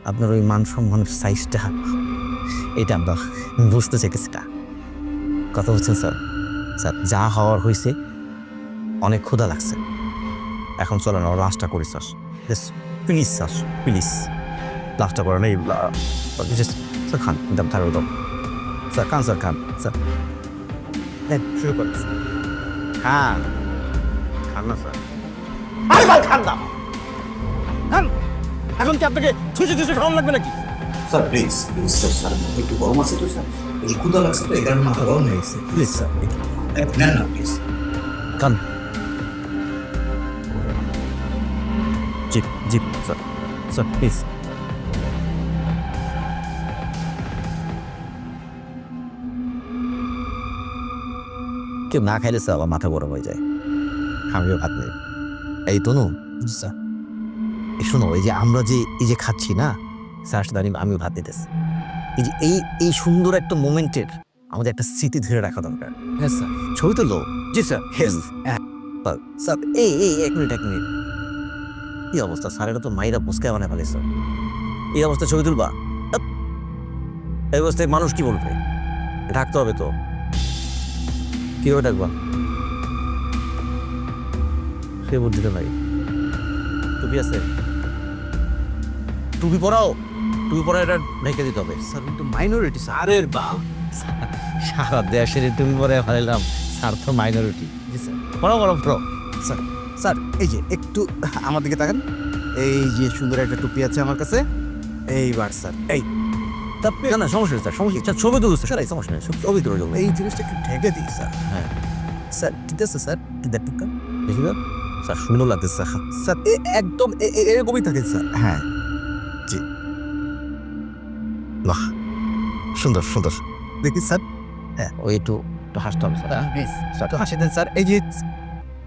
আপনার ওই মান সম্মানের সাইজটা, এটা আমরা বুঝতে চাইতেছি না। কথা বলছেন স্যার? স্যার যা হওয়ার হয়েছে, অনেক ক্ষুধা লাগছে, এখন চলো না লাস্টটা করি স্যার। প্লিজ স্যার, প্লিজ লাস্টটা করে নেই স্যার। খান দাম থাকবে দাম স্যার, খান স্যার, খান স্যার, শুরু করেন খান, খান না স্যার। আরে ভাই খান দাম খান। এখন কি আপনাকে ছুঁচে ছুঁচে খাওয়ানো লাগবে নাকি? Sir please please sir, sir একটু গরম আছে তো স্যার, একটু ক্ষুধা লাগছে তো এই কারণে মাথা গরম হয়ে গেছে। প্লিজ স্যার, নেন না please. Khan. G G sir, sir please. কেউ না খাইলে স্যার আমার মাথা গরম হয়ে যায়, আমিও ভাত নেই। এই তনু স্যার, এই শোনো, এই যে আমরা যে এই যে খাচ্ছি না স্যার, সাথে আমিও ভাত নিতেছি। এই যে এই সুন্দর একটা মোমেন্টের আমাদের একটা স্মৃতি ধরে রাখা দরকার। হ্যাঁ স্যার। ছবি তুলো। জি স্যার। স্যার এই এক মিনিট কি অবস্থা স্যার? এটা তো মাইরা পুস্কায় মানে ফেলেছ। এই অবস্থা ছবি তুলবা? ধ্যাৎ। এই অবস্থায় মানুষ কি বলবে? ঢাকতে হবে তো, কিভাবে ডাকবা? সে বুদ্ধিতে নাই। টুপি আছে? টুপি পরাও, টুপি পরা এটা ঢেকে দিতে হবে। স্যার কিন্তু মাইনরিটি স্যার। আরে বাহ, সারা দেশের টুপি পরে ফেলাম, স্যার তো মাইনরিটি। জি স্যার। পড়ো পড়ো পড়ো। স্যার স্যার এই যে একটু আমার দিকে তাকান, এই যে সুন্দর একটা টুপি আছে আমার কাছে, এইবার স্যার এই না না, সমস্যা নেই স্যার, সমস্যা নেই। স্যার ছবি তুলো স্যার, এই সমস্যা নেই, ছবি তুলো যাবো। এই জিনিসটা একটু ঢেকে দিই স্যার। হ্যাঁ স্যার ঠিক আছে স্যার, দেখুন দেখি না স্যার, সুন্দর লাগতেছে স্যার। স্যার একদম এরকমই থাকে স্যার। হ্যাঁ জি, বাহ, সুন্দর সুন্দর। দেখি স্যার, ওই একটু একটু হাসতে হবে স্যার। স্যার তো হাসি দেন স্যার। এই যে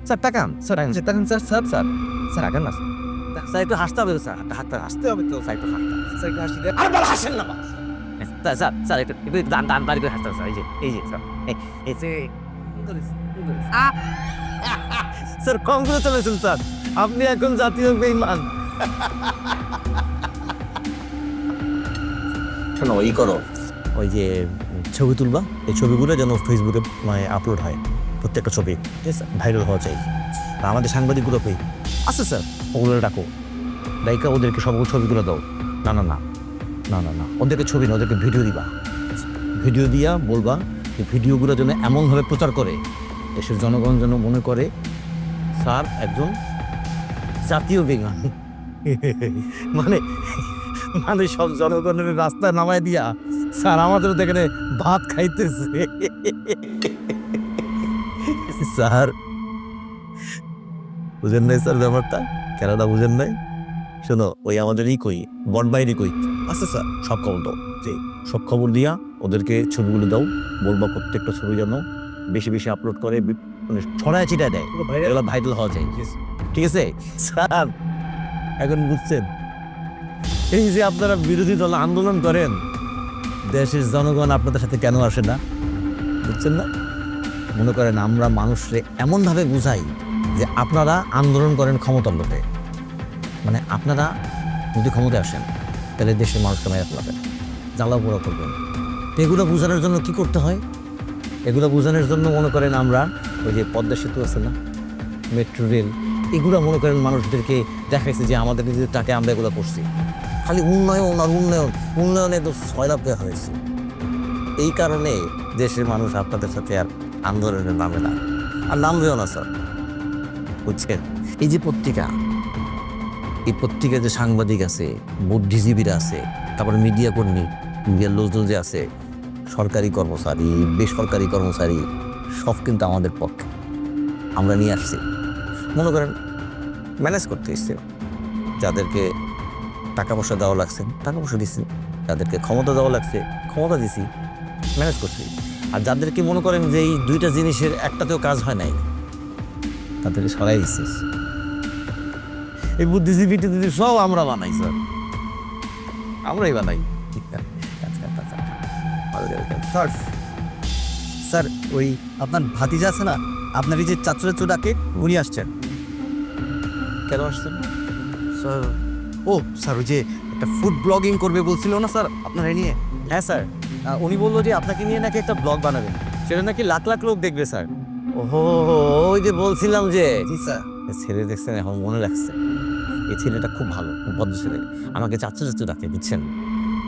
স্যার তাকান, স্যার তাকান স্যার, স্যার স্যার স্যার আগান না স্যার একটু হাসতে হবে স্যার, হাতটা আসতে হবে তো স্যার, একটু হাসতে হবে। স্যার একটু হাসি দেন। আরে বল হাসেন না বাস। স্যার স্যার একটু একটু দান দান বাড়ি করে হাসতে হবে স্যার। এই যে স্যার, এই যে স্যার, কংগ্রেচুলেশন স্যার, আপনি এখন জাতীয় বেঈমান। শোনো ই করো, ওই যে ছবি তুলবা, এই ছবিগুলো যেন ফেসবুকে মানে আপলোড হয়, প্রত্যেকটা ছবি, ঠিক আছে, ভাইরাল হওয়া চাই। আর আমাদের সাংবাদিকগুলো পেয়ে আচ্ছা স্যার, ওগুলো ডাকো, ডাইকা ওদেরকে সবগুলো ছবিগুলো দাও। না না না না না না, ওদেরকে ছবি না, ওদেরকে ভিডিও দিবা। ভিডিও দিয়া বলবা যে ভিডিওগুলো যেন এমনভাবে প্রচার করে দেশের জনগণ যেন মনে করে স্যার একজন জাতীয় বেঈমান। মানে মানে সব জনগণের রাস্তায় নামায় দিয়া স্যার আমাদের দেখে ভাত খাইতেছে। স্যার বুঝেন নাই স্যার ব্যাপারটা, কেননা বুঝেন নাই? শোনো, ওই আমাদের কই বনবাইরি কই, আচ্ছা স্যার, সব খবর দাও, যে সব খবর দিয়া ওদেরকে ছবিগুলো দাও, বলবা প্রত্যেকটা ছবি যেন বেশি বেশি আপলোড করে, মানে ছড়ায় ছিটায় দেয়, এগুলো ভাইরাল হওয়া যায়। ঠিক আছে স্যার, এখন বুঝছেন এই যে আপনারা বিরোধী দল আন্দোলন করেন, দেশের জনগণ আপনাদের সাথে কেন আসে না, বুঝছেন না? মনে করেন আমরা মানুষরে এমনভাবে বুঝাই যে আপনারা আন্দোলন করেন ক্ষমতার লোভে, মানে আপনারা যদি ক্ষমতায় আসেন তাহলে দেশের মানুষকে মেরে ফেলাবেন, জ্বালা পোড়া করবেন। তো এগুলো বোঝানোর জন্য কি করতে হয়? এগুলো বোঝানোর জন্য মনে করেন আমরা ওই যে পদ্মা সেতু আছে না, মেট্রো রেল, এগুলো মনে করেন মানুষদেরকে দেখাইছে যে আমাদের নিজেদের টাকা আমরা এগুলো করছি। খালি উন্নয়ন আর উন্নয়ন, উন্নয়নে তো 6 লাখ দেওয়া হয়েছে। এই কারণে দেশের মানুষ আপনাদের সাথে আর আন্দোলনের নামে না, আর নামবেও না স্যার, বুঝছেন? এই যে পত্রিকা, এই পত্রিকায় যে সাংবাদিক আছে, বুদ্ধিজীবীরা আছে, তারপরে মিডিয়া কর্মী, মিডিয়ার লোকজন যে আছে, সরকারি কর্মচারী, বেসরকারি কর্মচারী, সব কিন্তু আমাদের পক্ষে আমরা নিয়ে আসছি। মনে করেন ম্যানেজ করতে এসছে, যাদেরকে টাকা পয়সা দেওয়া লাগছে, টাকা পয়সা দিছি, যাদেরকে ক্ষমতা দেওয়া লাগছে ক্ষমতা দিছি, ম্যানেজ করছি। আর যাদেরকে মনে করেন যে এই দুইটা জিনিসের একটাতেও কাজ হয় নাই, তাদেরকে সরাই দিছিস। এই বুদ্ধিজীবী টুদ্ধিজীবী সব আমরা বানাই স্যার, আমরাই বানাই। স্যার স্যার ওই আপনার ভাতিজা আছে না, আপনার এই যে চাচুরে ডাকে, উনি আসছেন। কেন আসছেন স্যার ও স্যার ওই যে একটা ফুড ব্লগিং করবে বলছিল না স্যার আপনার নিয়ে? হ্যাঁ স্যার, উনি বললো যে আপনাকে নিয়ে নাকি একটা ব্লগ বানাবেন, সেটা নাকি লাখ লাখ লোক দেখবে স্যার। ওহো, ওই যে বলছিলাম যে জি স্যার। ছেলে দেখছেন, এখন মনে রাখছে। এই ছেলেটা খুব ভালো, খুব ভদ্র ছেলে, আমাকে চাচু চাচু ডাকে, বুঝছেন।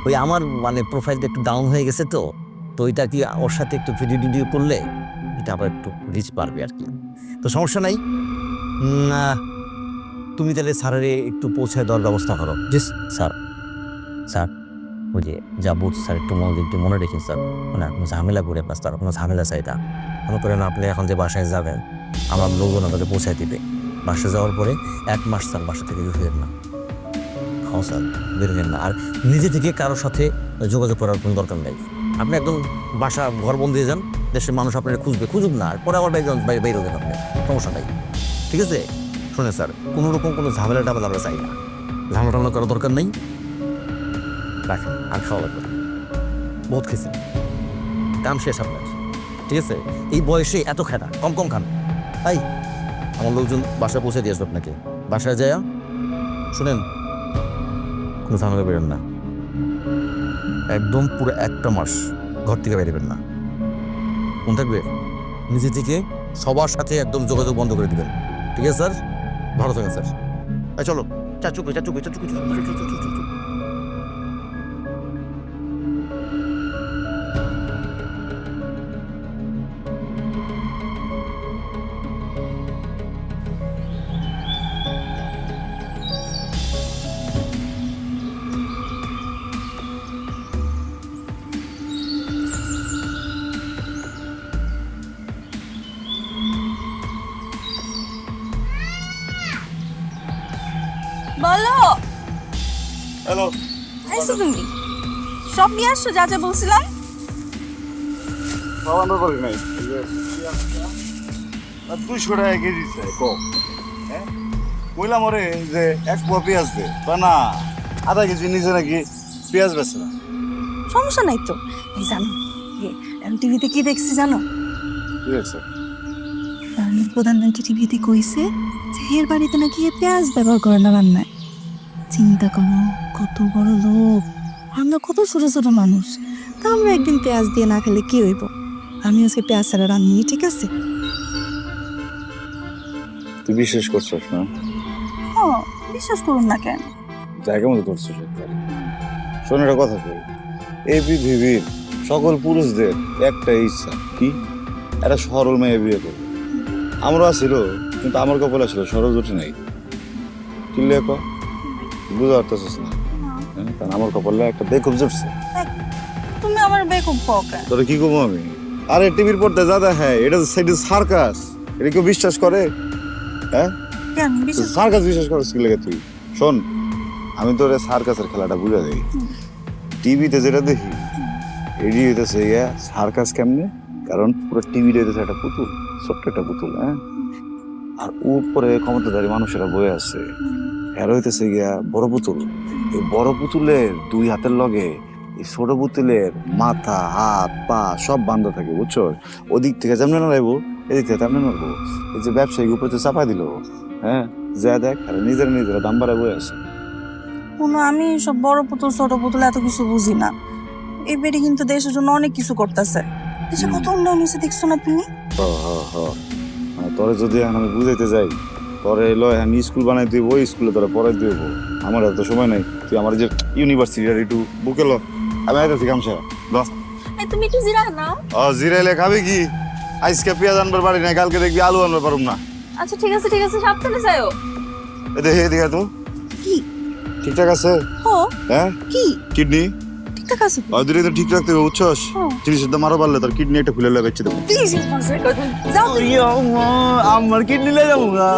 ওই আমার মানে প্রোফাইলটা একটু ডাউন হয়ে গেছে, তো তো ওইটা কি ওর সাথে একটু ভিডিও টিডিও করলে এটা আবার একটু রিচ পারবে আর কি। তো সমস্যা নাই, তুমি তাহলে স্যারের একটু পৌঁছায় দেওয়ার ব্যবস্থা করো। জি স্যার। স্যার ওই যে যা বলছি স্যার, একটু মনে রেখেন স্যার, মানে কোনো ঝামেলা করে আপনার স্যার, কোনো ঝামেলা চাই না। মনে করেন আপনি এখন যে বাসায় যাবেন, আমার লোকজন আপনাকে পৌঁছায় দিবে। বাসায় যাওয়ার পরে 1 মাস স্যার বাসা থেকে বের হইেন না। হ্যাঁ স্যার, বের হইেন না। আর নিজে থেকে কারোর সাথে যোগাযোগ করার কোনো দরকার নেই। আপনি একদম বাসা ঘর বন্ধ দিয়ে যান, দেশের মানুষ আপনারা খুঁজুক না, আর পরে আবার বাইরে হবেন আপনি, সমস্যা নাই, ঠিক আছে। শুনে স্যার, কোনো রকম কোনো ঝামেলা টামেলা আমরা চাই না, ঝামেলা টামেলা করার দরকার নেই। রাখেন, আর খাওয়া লাগবে, বহুত খেয়েছেন, কাম শেষ আপনার, ঠিক আছে। এই বয়সে এত খাটা, কম কম খান। তাই আমার লোকজন বাসায় পৌঁছে দিয়ে আসবে আপনাকে। বাসায় যায় শুনেন, কোনো ঝামেলা বেরোন না, একদম পুরো 1টা মাস ঘর থেকে বেরোবেন না। কোন থাকবে, নিজে থেকে সবার সাথে একদম যোগাযোগ বন্ধ করে দিবেন, ঠিক আছে স্যার। ভালো থাকেন স্যার। চলো, চাচু চাচু চাচু চাচু। বলো। হ্যালো, আইসো তুমি, সব নিয়ে আসছো যা যা বলছিলাম। সব আনতে পারি নাই, 200 টাকা কেজি চাই কম। হ্যাঁ, কইলাম ওরে যে 1 পোয়া পেঁয়াজ দে, না আধা কেজি নিচে নাকি পেঁয়াজ বেছে না। সমস্যা নাই তো। এই জানো টিভিতে কি দেখছি জানো? ঠিক আছে, প্রধানমন্ত্রী টিভিতে কইছে যে এর বাড়িতে নাকি পেঁয়াজ ব্যবহার করে না রান্নায়। চিন্তা করো, কত বড় লোক, আমরা কত ছোট ছোট মানুষ, তা আমরা একদিন পেঁয়াজ দিয়ে না খেলে কি হইব? আমি আজকে পেঁয়াজ ছাড়া রান্নি, ঠিক আছে? তুই বিশ্বাস করছিস না? হ্যাঁ, বিশ্বাস করুন না কেন? জায়গা মতো করছিস। শোন, একটা কথা কই, এই পৃথিবীর সকল পুরুষদের একটা ইচ্ছা কি, একটা সরল মেয়ে বিয়ে করবে। আমারও আসছিল, কিন্তু আমার কপালে ছিল সরল জুটি নাই। কি লেখ বুঝতে পারতেছিস না? কারণ আমার কপালে একটা বেকুব জুটছে। তুমি আমার বেকুব কও কেন? তোরে কি করবো আমি? আরে টিভির পর্দায় যা দেখায় এটা সার্কাস, এটা কেউ বিশ্বাস করে? হ্যাঁ, কেন বিশ্বাস? সার্কাস বিশ্বাস করছিস কি লেগে তুই? শোন, আমি তোর সার্কাসের খেলাটা বুঝা দেই। টিভিতে যেটা দেখি এডি হইতেছে ইয়া সার্কাস কেমনে, কারণ পুরো টিভিটা হইতেছে একটা পুতুল, ছোট্ট একটা পুতুল। হ্যাঁ, আর উপরে ক্ষমতাধারী মানুষেরা বয়ে আছে, এর হইতেছে গিয়া বড় পুতুল। এই বড় পুতুলের 2 হাতের লগে এই ছোট পুতুলের মাথা, হাত, পা সব বান্ধা থাকে, বুঝছো? ওদিক থেকে যেমন নাড়াইবো, এদিক থেকে তেমনি নাড়বো। এই যে ব্যবসায়িক উপরে চাপা দিল, হ্যাঁ, যা দেখ, আর নিজেরা দাম বাড়ায় বয়ে আছে। আমি সব বড় পুতুল ছোট পুতুল এত কিছু বুঝি না। এই বেটি কিন্তু দেশের জন্য অনেক কিছু করতেছে। দেশে কত উন্নয়ন হয়েছে দেখছো না তুমি? মানে তোরে যদি আমি বুঝাইতে যাই, তোরে লয় আমি স্কুল বানাই দিব, ওই স্কুলে তোরা পড়াই দিব, আমার এত সময় নাই। তুই আমার যে ইউনিভার্সিটির একটু বুকে লো, আমি আইতেছি কামসা। তুমি একটু জিরা নাও। জিরাইলে খাবি কি? আজকে পেঁয়াজ আনবার পারি না, কালকে দেখবি আলু আনবার পারুম না। আচ্ছা ঠিক আছে সাবধানে যাও। এদিকে তো কি ঠিকঠাক আছে? হ্যাঁ, কি কিডনি ঠিকঠাক আছে? দুটো তো ঠিক রাখতে হবে, বুঝছস? জিনিসের দাম আরো বাড়লে তোর কিডনি একটা খুলে লাগাচ্ছি দেবো। যাও আমার কিডনি লে যাবো না।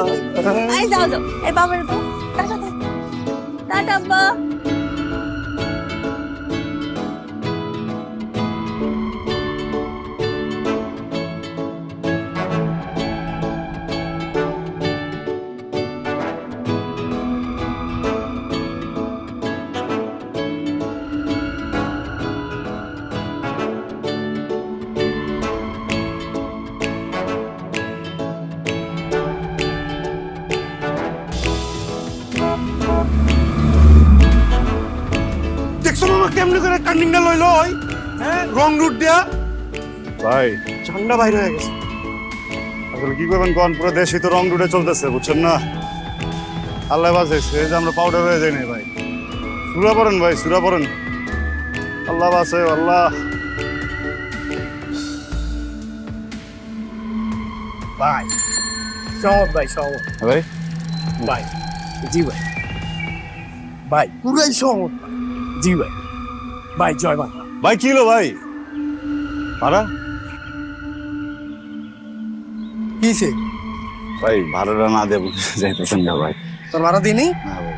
যাও এই বাবার টাটা টাটা। কেমনি করে টার্নিংটা লইলো ওই হ্যাঁ রং রুট দিয়া ভাই ঠান্ডা বাইরে হয়ে গেছে। আসলে কি করবেন কোন পুরো দেশই তো রং রুটে চলতেছে বুঝছেন না। আল্লাহ বাঁচাইছে এই যে আমরা পাউডার হয়ে যাই না ভাই। সুরা পড়েন ভাই, সুরা পড়েন। আল্লাহ বাঁচে আল্লাহ। ভাই সহজ ভাই সহজ ভাই ভাই জি ভাই ভাই পুরাই সহজ জি ভাই ভাই জয় মা ভাই কি হলো ভাই? ভাড়া কিসে ভাই ভাড়াটা না দেবো যাইতেছেন না ভাই। তোর ভাড়া দিনি না ভাই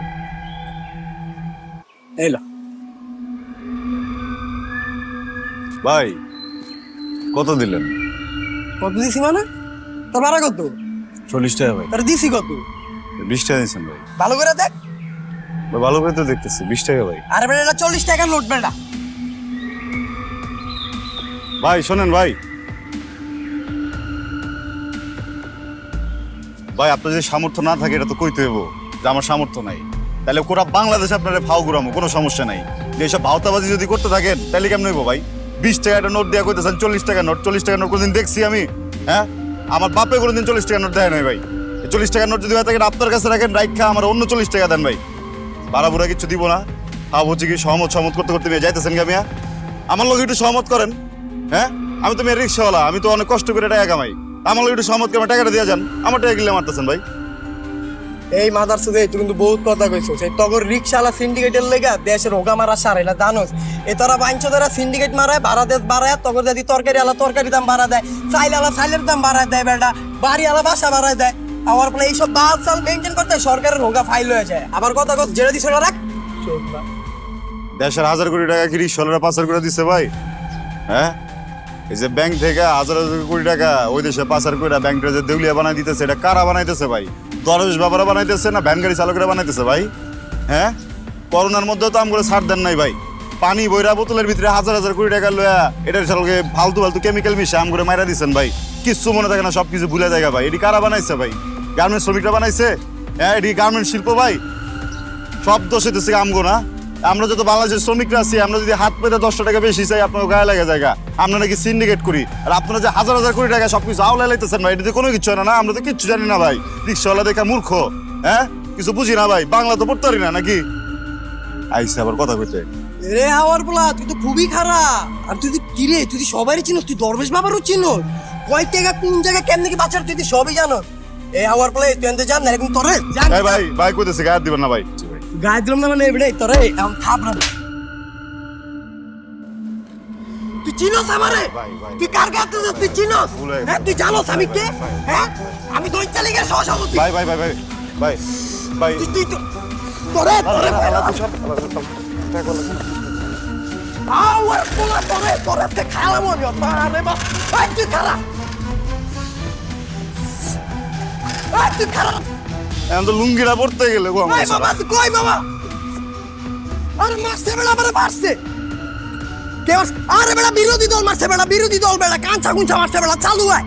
এলো ভাই কত দিলেন? কত দিছি মানে তোর ভাড়া কত 40 টাকা ভাই। তোর দিছি কত 20 টাকা দিয়েছেন ভাই। ভালো করে দেখ ভাই ভালো করে তো দেখতেছি 20 টাকা ভাই। আরে বেটা এটা 40 টাকার নোট বেটা ভাই শোনেন ভাই, ভাই আপনার যদি সামর্থ্য না থাকে এটা তো কইতে হইব যে আমার সামর্থ্য নাই। তাহলে পুরা বাংলাদেশে আপনারা ভাও ঘুরামো, কোনো সমস্যা নাই। যে এইসব ভাওতাবাজি যদি করতে থাকেন তাহলে কেমন হইব ভাই? 20 টাকা একটা নোট দেওয়া কইতেছেন 40 টাকা নোট। 40 টাকা নোট কোনদিন দেখছি আমি? হ্যাঁ আমার বাপে কোনোদিন 40 টাকা নোট দেয় নাই ভাই। 40 টাকা নোট যদি হয়ে থাকেন আপনার কাছে রাখেন, রাইখা আমার অন্য 40 টাকা দেন ভাই। ভাড়া বুড়া কিছু দিব না। হচ্ছে কি সহমত করতে করতে মেয়ে যাইতেছেন গা মিয়া? আমার লোক একটু সহমত করেন। হ্যাঁ আমি তো মেয়ের রিক্সাওয়ালা, আমি তো অনেক কষ্ট করে টাকা কামাই। আমার লোক একটু সহমত করে টাকাটা দিয়ে যান। আমার টাকা গিলে মারতেছেন ভাই। এই মাদার সুদে তুই কিন্তু বহুত কথা কইছস। এই তগর রিকশালা সিন্ডিকেটের লেগা দেশের হোগা মারা সারে না জানোস? এ তোরা বাইঞ্চ ধরা সিন্ডিকেট মারায় ভাড়া দেশ বাড়ায়, তগর যদি তরকারি আলা তরকারি দাম বাড়া দেয়, চাইল আলা চাইলের দাম বাড়ায় দেয়, বেটা বাড়ি আলা বাসা বাড়ায় দেয়। আমার ফলে এইসব বাল চাল মেনটেন করতে সরকারের হোগা ফাইল হয়ে যায়। আবার কথা কত জেনে দিছ না রাখ দেশের 1000 কোটি টাকা কি রিক্সাওয়ালারা পাচার করে দিচ্ছে ভাই? হ্যাঁ এই যে ব্যাংক থেকে 1000 কোটি টাকা ওই দেশে পাচার করে ব্যাংকটা যে দেউলিয়া বানাই দিতেছে, এটা কারা বানাইতেছে ভাই? দরবেশ বাবারা বানাইতেছে না ভ্যান গাড়ি চালকরা বানাইতেছে ভাই? হ্যাঁ করোনার মধ্যেও তো আমগুলো ছাড় দেন নাই ভাই। পানি বইরা বোতলের ভিতরে 1000 কোটি টাকা লয়া এটার চালকে ফালতু ফালতু কেমিক্যাল মিশে আমগুলো মাইরা দিচ্ছেন ভাই। কিচ্ছু মনে থাকে না, সব কিছু ভুলে যায় ভাই। এটি কারা বানাইছে ভাই? গার্মেন্টস শ্রমিকরা বানাইছে? হ্যাঁ এটি গার্মেন্টস শিল্প ভাই। সব দোষ হইতেছে আমগো না। আমরা যত বাংলাদেশের শ্রমিকরা আছি, আমরা যদি হাত পেতে 10 টাকা বেশি চাই আপনার গায়ে লাগে জায়গা, আমরা নাকি সিন্ডিকেট করি। আর আপনারা যে 1000 কোটি টাকা সবকিছু আওলা লাইতেছেন ভাই, এটা কোনো কিছু না। আমরা তো কিচ্ছু জানি না ভাই। রিক্সাওয়ালা দেখা মূর্খ। হ্যাঁ কিছু বুঝি না ভাই, বাংলা তো পড়তে পারি না নাকি? আইসে আবার কথা কইতে। রে হাওয়ার বলা তুই তো খুবই খারাপ। আর তুই কি রে, তুই সবারই চিনোস, তুই দরবেশ বাবারও চিনোস। কয় টাকা কোন জায়গায় কেমনে কি বাঁচার তুই সবই জানো। এই হাওয়ার বলা তুই এনতে জান না এরকম তোরে জান ভাই ভাই কইতেছে গায়ে দিবেন না ভাই। গায়ে দিলাম না মানে এবারে তোরে এখন থাপড়া। তুই চিনোস আমারে? তুই কার গাতে যাস তুই চিনোস? হ্যাঁ তুই জানোস আমি কে? হ্যাঁ আমি দই চালি গে সহসভাপতি। ভাই ভাই ভাই ভাই ভাই ভাই তুই তো তোরে তোরে আওয়ার পোলা তোরে তোরে তে খালাম আমি আরে বাপ। এই তুই খালা, এই তুই খালা। এখন তো লুঙ্গিটা পড়তে গেলে গো আমার। কই বাবা তুই কই বাবা? আরে মারছে বেড়া আমারে মারছে কে? আরে বেড়া বিরোধী দল মারছে বেড়া, বিরোধী দল বেড়া কাঁচা কুঞ্চা মারছে বেড়া। চালু হয়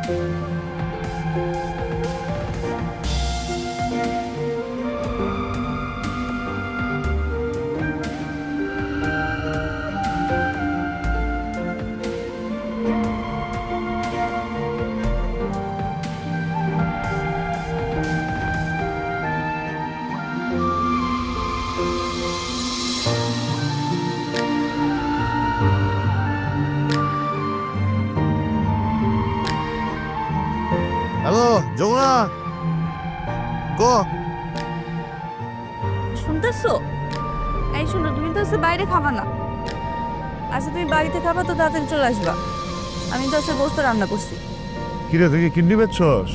হ্যালো যমুনা, গো শুনতেছো? এই শোনো, তুমি তো হচ্ছে বাইরে খাবা না। আচ্ছা তুমি বাড়িতে খাবা তো তাড়াতাড়ি চলে আসবা। আমি তো হচ্ছে গোস্ত রান্না করছি। কিরে তুই কিডনি বেচছস?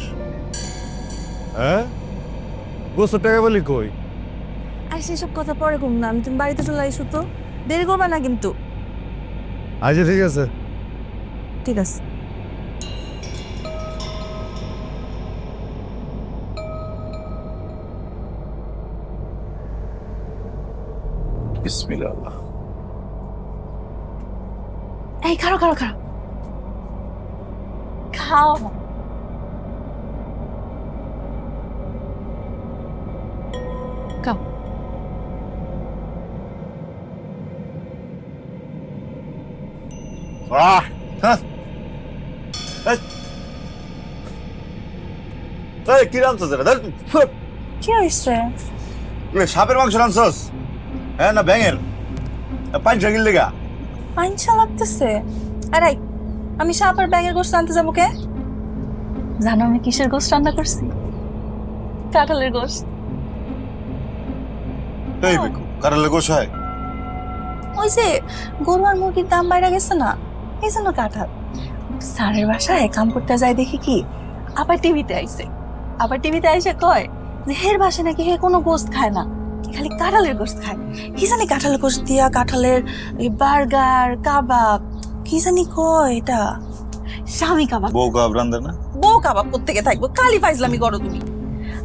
হ্যাঁ, গোস্ত টাকা বলি কই? আর সেসব কথা পরে কম না, আমি তুমি বাড়িতে চলে আসো তো, দেরি করবা না কিন্তু। আচ্ছা ঠিক আছে। ঠিক আছে। বিসমিল্লাহ। এই খাও খাও খাও খাও। খাও। কি রাঁধছস এটা? কি হয়েছে? সাপের মাংস রাঁধছস? হ্যাঁ না ব্যাঙের? পাঁচ গিল লেগা? পাঞ্চা লাগতেছে। আরে আমি সাপ আর ব্যাঙের গোস্ত আনতে যাবো কে? জানো আমি কিসের গোস্ত রান্না করছি? কাঁঠালের গোস্ত। এই বেকু, কাঁঠালের গোশ হয়? ওই যে গরু আর মুরগির দাম বাইরে গেছে না, এই জন্য কাঁঠাল। স্যারের বাসায় কাম করতে যায় দেখি কি, আবার টিভিতে আইছে। আবার টিভিতে আইসে কয় যে হের বাসায় নাকি হে কোনো গোস্ত খায় না, খালি কাঁঠালের গোস্ত খায়। কি জানি কাঁঠালের গোস্ত দিয়া কাঁঠালের বার্গার, কাবাব, কি জানি কয় এটা, স্বামী কাবাব। বউ কাবাব রান্ধে না? বউ কাবাব কোত্থেকে থাকবো, কালি ফাইজলামি করো তুমি।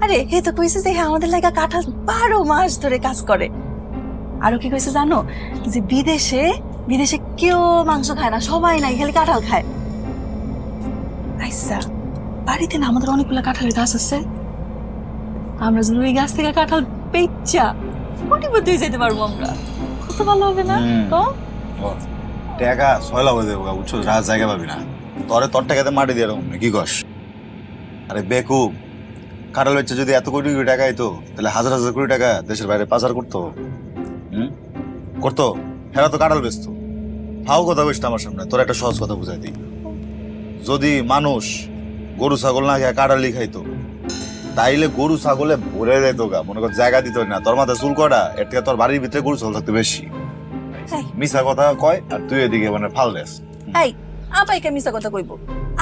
আরে হে তো কইছে যে আমাদের লাগা কাঁঠাল 12 মাস ধরে কাজ করে। আরো কি কইছে জানো, যে বিদেশে কেউ মাংস খায় না, সবাই নাই খালি কাঁঠাল খায়। আচ্ছা বাড়িতে না আমাদের অনেকগুলো কাঁঠালের গাছ আছে, আমরা যদি ওই গাছ থেকে কাঁঠাল পেচ্চা কোটিপতি হয়ে যেতে পারবো আমরা, কত ভালো হবে না? তো টাকা ছয়লা হয়ে দেবো, বুঝছো? রাত জায়গা পাবি না, তোর টাকাতে মাটি দিয়ে এরকম কি কস? আরে বেকু, কাঁঠাল বেচে যদি এত কোটি কোটি টাকা আইতো তাহলে হাজার হাজার কোটি টাকা দেশের বাইরে পাচার করতো। করতো? হেরা তো কাঁঠাল বেচতো। ফাও কথা বলছিস আমার সামনে, তোর একটা সহজ কথা বুঝাই দিই। যদি মানুষ গরু ছাগল না খেয়ে কাঁঠালি খাইতো তাইলে গরু ছাগলে ভরে যেত গা, মনে কর জায়গা দিত না। তোর মাথায় চুল কটা, এর থেকে তোর বাড়ির ভিতরে গরু ছাগল থাকতে বেশি। মিশা কথা কয় আর তুই এদিকে মানে ফাল দেস। এই আপাইকে মিছা কথা কইব?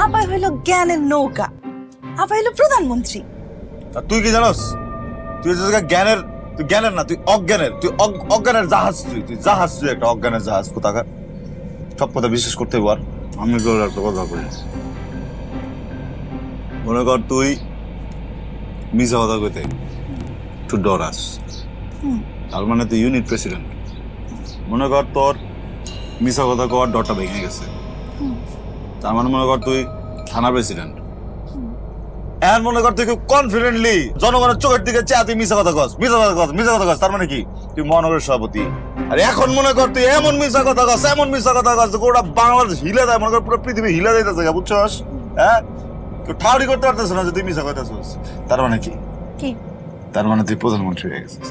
আপাই হইলো জ্ঞানের নৌকা, আপাই হইলো প্রধানমন্ত্রী। আর তুই কি জানোস? তুই জ্ঞানের, তুই জ্ঞানের না, তুই অজ্ঞানের। তুই অজ্ঞানের জাহাজ, তুই জাহাজ, তুই একটা অজ্ঞানের জাহাজ কোথাকার। সব কথা বিশ্বাস করতে পার। আমি তোর একটা কথা কই, মনে কর তুই মিশা কথা কইতে তুই ডরাস, তার মানে তুই ইউনিট প্রেসিডেন্ট। মনে কর তোর মিশা কথা কর ডরটা ভেঙে গেছে, তার মানে মনে কর তুই থানা প্রেসিডেন্ট। এখন মনে কর তুই খুব কনফিডেন্টলি জনগণের চোখের দিকে চা তুই মিশা কথা কস, মিশা কথা কস, তার মানে কি তুই মহানগরের সভাপতি। আর এখন মনে কর তুই এমন মিশা কথা কস, এমন মিশা কথা কস, গোটা বাংলাদেশ হিলে দেয়, মনে কর পুরো পৃথিবী হিলে যাইতেছে, বুঝছস? হ্যাঁ, তুই ঠাউরি করতে পারতেছ না যে তুই মিশা কথা কস। তার মানে কি? তার মানে তুই প্রধানমন্ত্রী হয়ে গেছিস।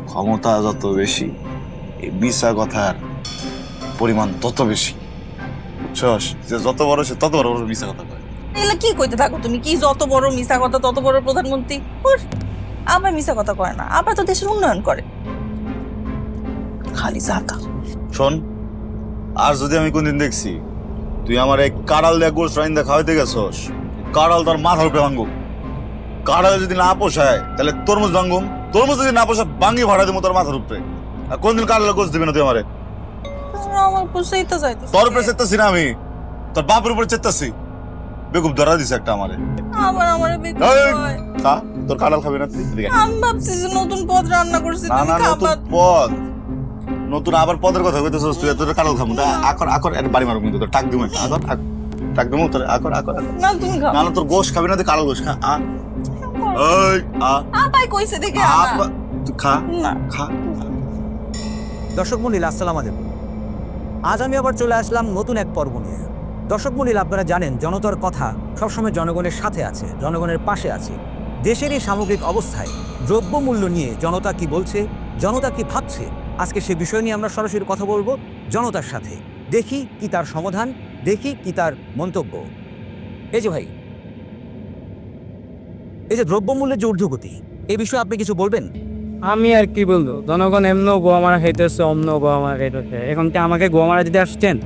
ক্ষমতা যত বেশি, এই মিশা কথার পরিমাণ তত বেশি, বুঝছস? যে যত বড় সে তত বড় বড় মিশা কথা কয়। এগুলা কি কইতে থাকো তুমি? কি যত বড় মিছা কথা তত বড় প্রধানমন্ত্রী? আবার মিছা কথা কয় না, আবার তো দেশের উন্নয়ন করে, খালি জাতা। শোন, আর যদি আমি কোনদিন দেখছি তুই আমার এই কাঁড়াল দিয়ে গোস রাইন্দা খাওয়াইতে গেছস, কাঁড়াল তোর মাথার উপরে ভাঙ্গুম। কাঁড়াল যদি না পোষায় তাহলে তরমুজ ভাঙ্গুম, তরমুজ যদি না পোষায় ভাঙ্গি ভাড়া দেবো তোর মাথার উপরে। আর কোনদিন কাঁড়ালের গোস দিবি না তুই আমারে। আমার পোষাই তো যাইতো, তোর উপরে চেতাছি না আমি, তোর বাপের উপরে চেতাছি। বেকুব ধরা দিছে একটা আমারে। আবার আমারে বেকুব কয়। খা, তোর কাঁড়াল খাবি না তুই? এদিকে আয়। আমি ভাবছি যে নতুন পদ রান্না করছি, না তুমি না, নতুন খাবা। পদ, নতুন আবার পদের কথা কইতেছস তুই? তোর কাঁড়াল খাবো না? আকর আকর বাড়ি মারুম কিন্তু, তোর টাক দিবো একটা। আকর ডাক দেবো তোর আকর আকর আকর। না তুমি খাও না না তোর গোশ খাবি না তুই কালো গোশ খা এই আপাই কইছে দেখে তুই খা না খা। দর্শক মন্ডলী আসসালামু আলাইকুম। আজ আমি আবার চলে আসলাম নতুন এক পর্ব নিয়ে। দর্শক মন্ডলী, আপনারা জানেন জনতার কথা সবসময় জনগণের সাথে আছে, জনগণের পাশে আছে। দেশের এই সামগ্রিক অবস্থায় দ্রব্যমূল্য নিয়ে জনতা কি বলছে, জনতা কি ভাবছে, আজকে সে বিষয় নিয়ে আমরা সরাসরি কথা বলবো জনতার সাথে। দেখি কি তার সমাধান, দেখি কি তার মন্তব্য। এই যে ভাই, এই যে দ্রব্যমূল্যের যে ঊর্ধ্বগতি, এই বিষয়ে আপনি কিছু বলবেন? আমি আর কি বলবো, জনগণ এমনও গোয়া মারা খাইতেছে, অন্য গোয়া মারা খাইতেছে, এখন কি আমাকে গোয়া মারা দিতে আসছেন?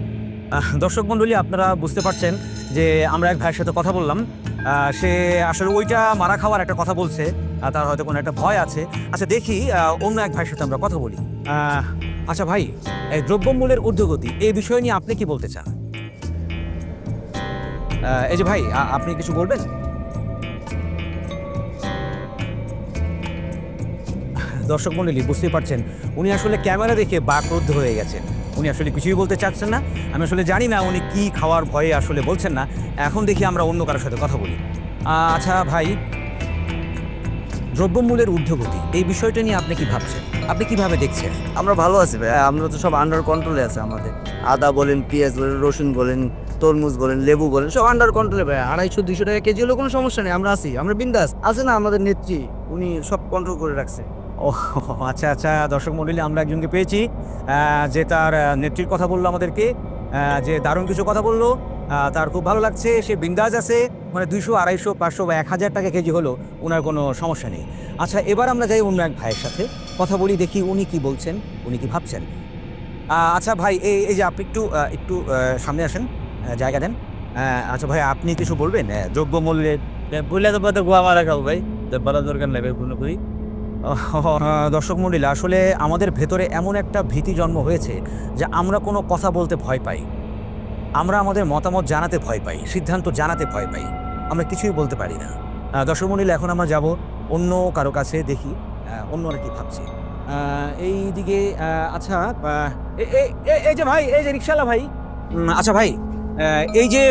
দর্শক মণ্ডলী, আপনারা বুঝতে পারছেন যে আমরা এক ভাইয়ের সাথে কথা বললাম। সে আসলে ওইটা মারা খাওয়ার একটা কথা বলছে, তার হয়তো কোনো একটা ভয় আছে। আচ্ছা দেখি অন্য এক ভাইয়ের সাথে আমরা কথা বলি। আচ্ছা ভাই, এই দ্রব্যমূল্যের ঊর্ধ্বগতি এই বিষয় নিয়ে আপনি কি বলতে চান? এই যে ভাই, আপনি কিছু বলবেন? দর্শক মণ্ডলী, বুঝতেই পারছেন উনি আসলে ক্যামেরা দেখে বাকরুদ্ধ হয়ে গেছেন। উনি আসলে কিছুই বলতে চাচ্ছেন না। আমি আসলে জানি না উনি কি খাওয়ার ভয়ে আসলে বলছেন না। এখন দেখি আমরা অন্য কারোর সাথে কথা বলি। আচ্ছা ভাই, দ্রব্যমূল্যের ঊর্ধ্বগতি এই বিষয়টা নিয়ে আপনি কি ভাবছেন, আপনি কিভাবে দেখছেন? আমরা ভালো আছি ভাই, আমরা তো সব আন্ডার কন্ট্রোলে আছে। আমাদের আদা বলেন, পেঁয়াজ বলেন, রসুন বলেন, তরমুজ বলেন, লেবু বলেন, সব আন্ডার কন্ট্রোলে ভাই। 250-200 টাকা কেজি হলেও কোনো সমস্যা নেই, আমরা আছি, আমরা বিন্দাস আছে না। আমাদের নেত্রী উনি সব কন্ট্রোল করে রাখছে। ও আচ্ছা আচ্ছা, দর্শক মণ্ডলী, আমরা একজনকে পেয়েছি যে তার নেত্রীর কথা বললো আমাদেরকে, যে দারুণ কিছু কথা বললো। তার খুব ভালো লাগছে, সে বিন্দাজ আছে। মানে 200, 250, 500 বা 1000 টাকা কেজি হলো ওনার কোনো সমস্যা নেই। আচ্ছা, এবার আমরা যাই অন্য এক ভাইয়ের সাথে কথা বলি, দেখি উনি কি বলছেন, উনি কি ভাবছেন। আচ্ছা ভাই, এই যে আপনি একটু সামনে আসেন, জায়গা দেন। আচ্ছা ভাই, আপনি কিছু বলবেন দ্রব্যমূল্যের? বললে তো পথে গোয়া মারা খাও ভাই, তো বলা দরকার নেই ভাই, কোনো করি। দর্শক মণ্ডলী, আসলে আমাদের ভেতরে এমন একটা ভীতি জন্ম হয়েছে যে আমরা কোনো কথা বলতে ভয় পাই, আমরা আমাদের মতামত জানাতে ভয় পাই, সিদ্ধান্ত জানাতে ভয় পাই, আমরা কিছুই বলতে পারি না। দর্শক মণ্ডলী, এখন আমরা যাব অন্য কারো কাছে, দেখি অন্যরা কি ভাবছে। এই দিকে আচ্ছা, এই যে ভাই, এই যে রিকশাওয়ালা ভাই। আচ্ছা ভাই, এই যে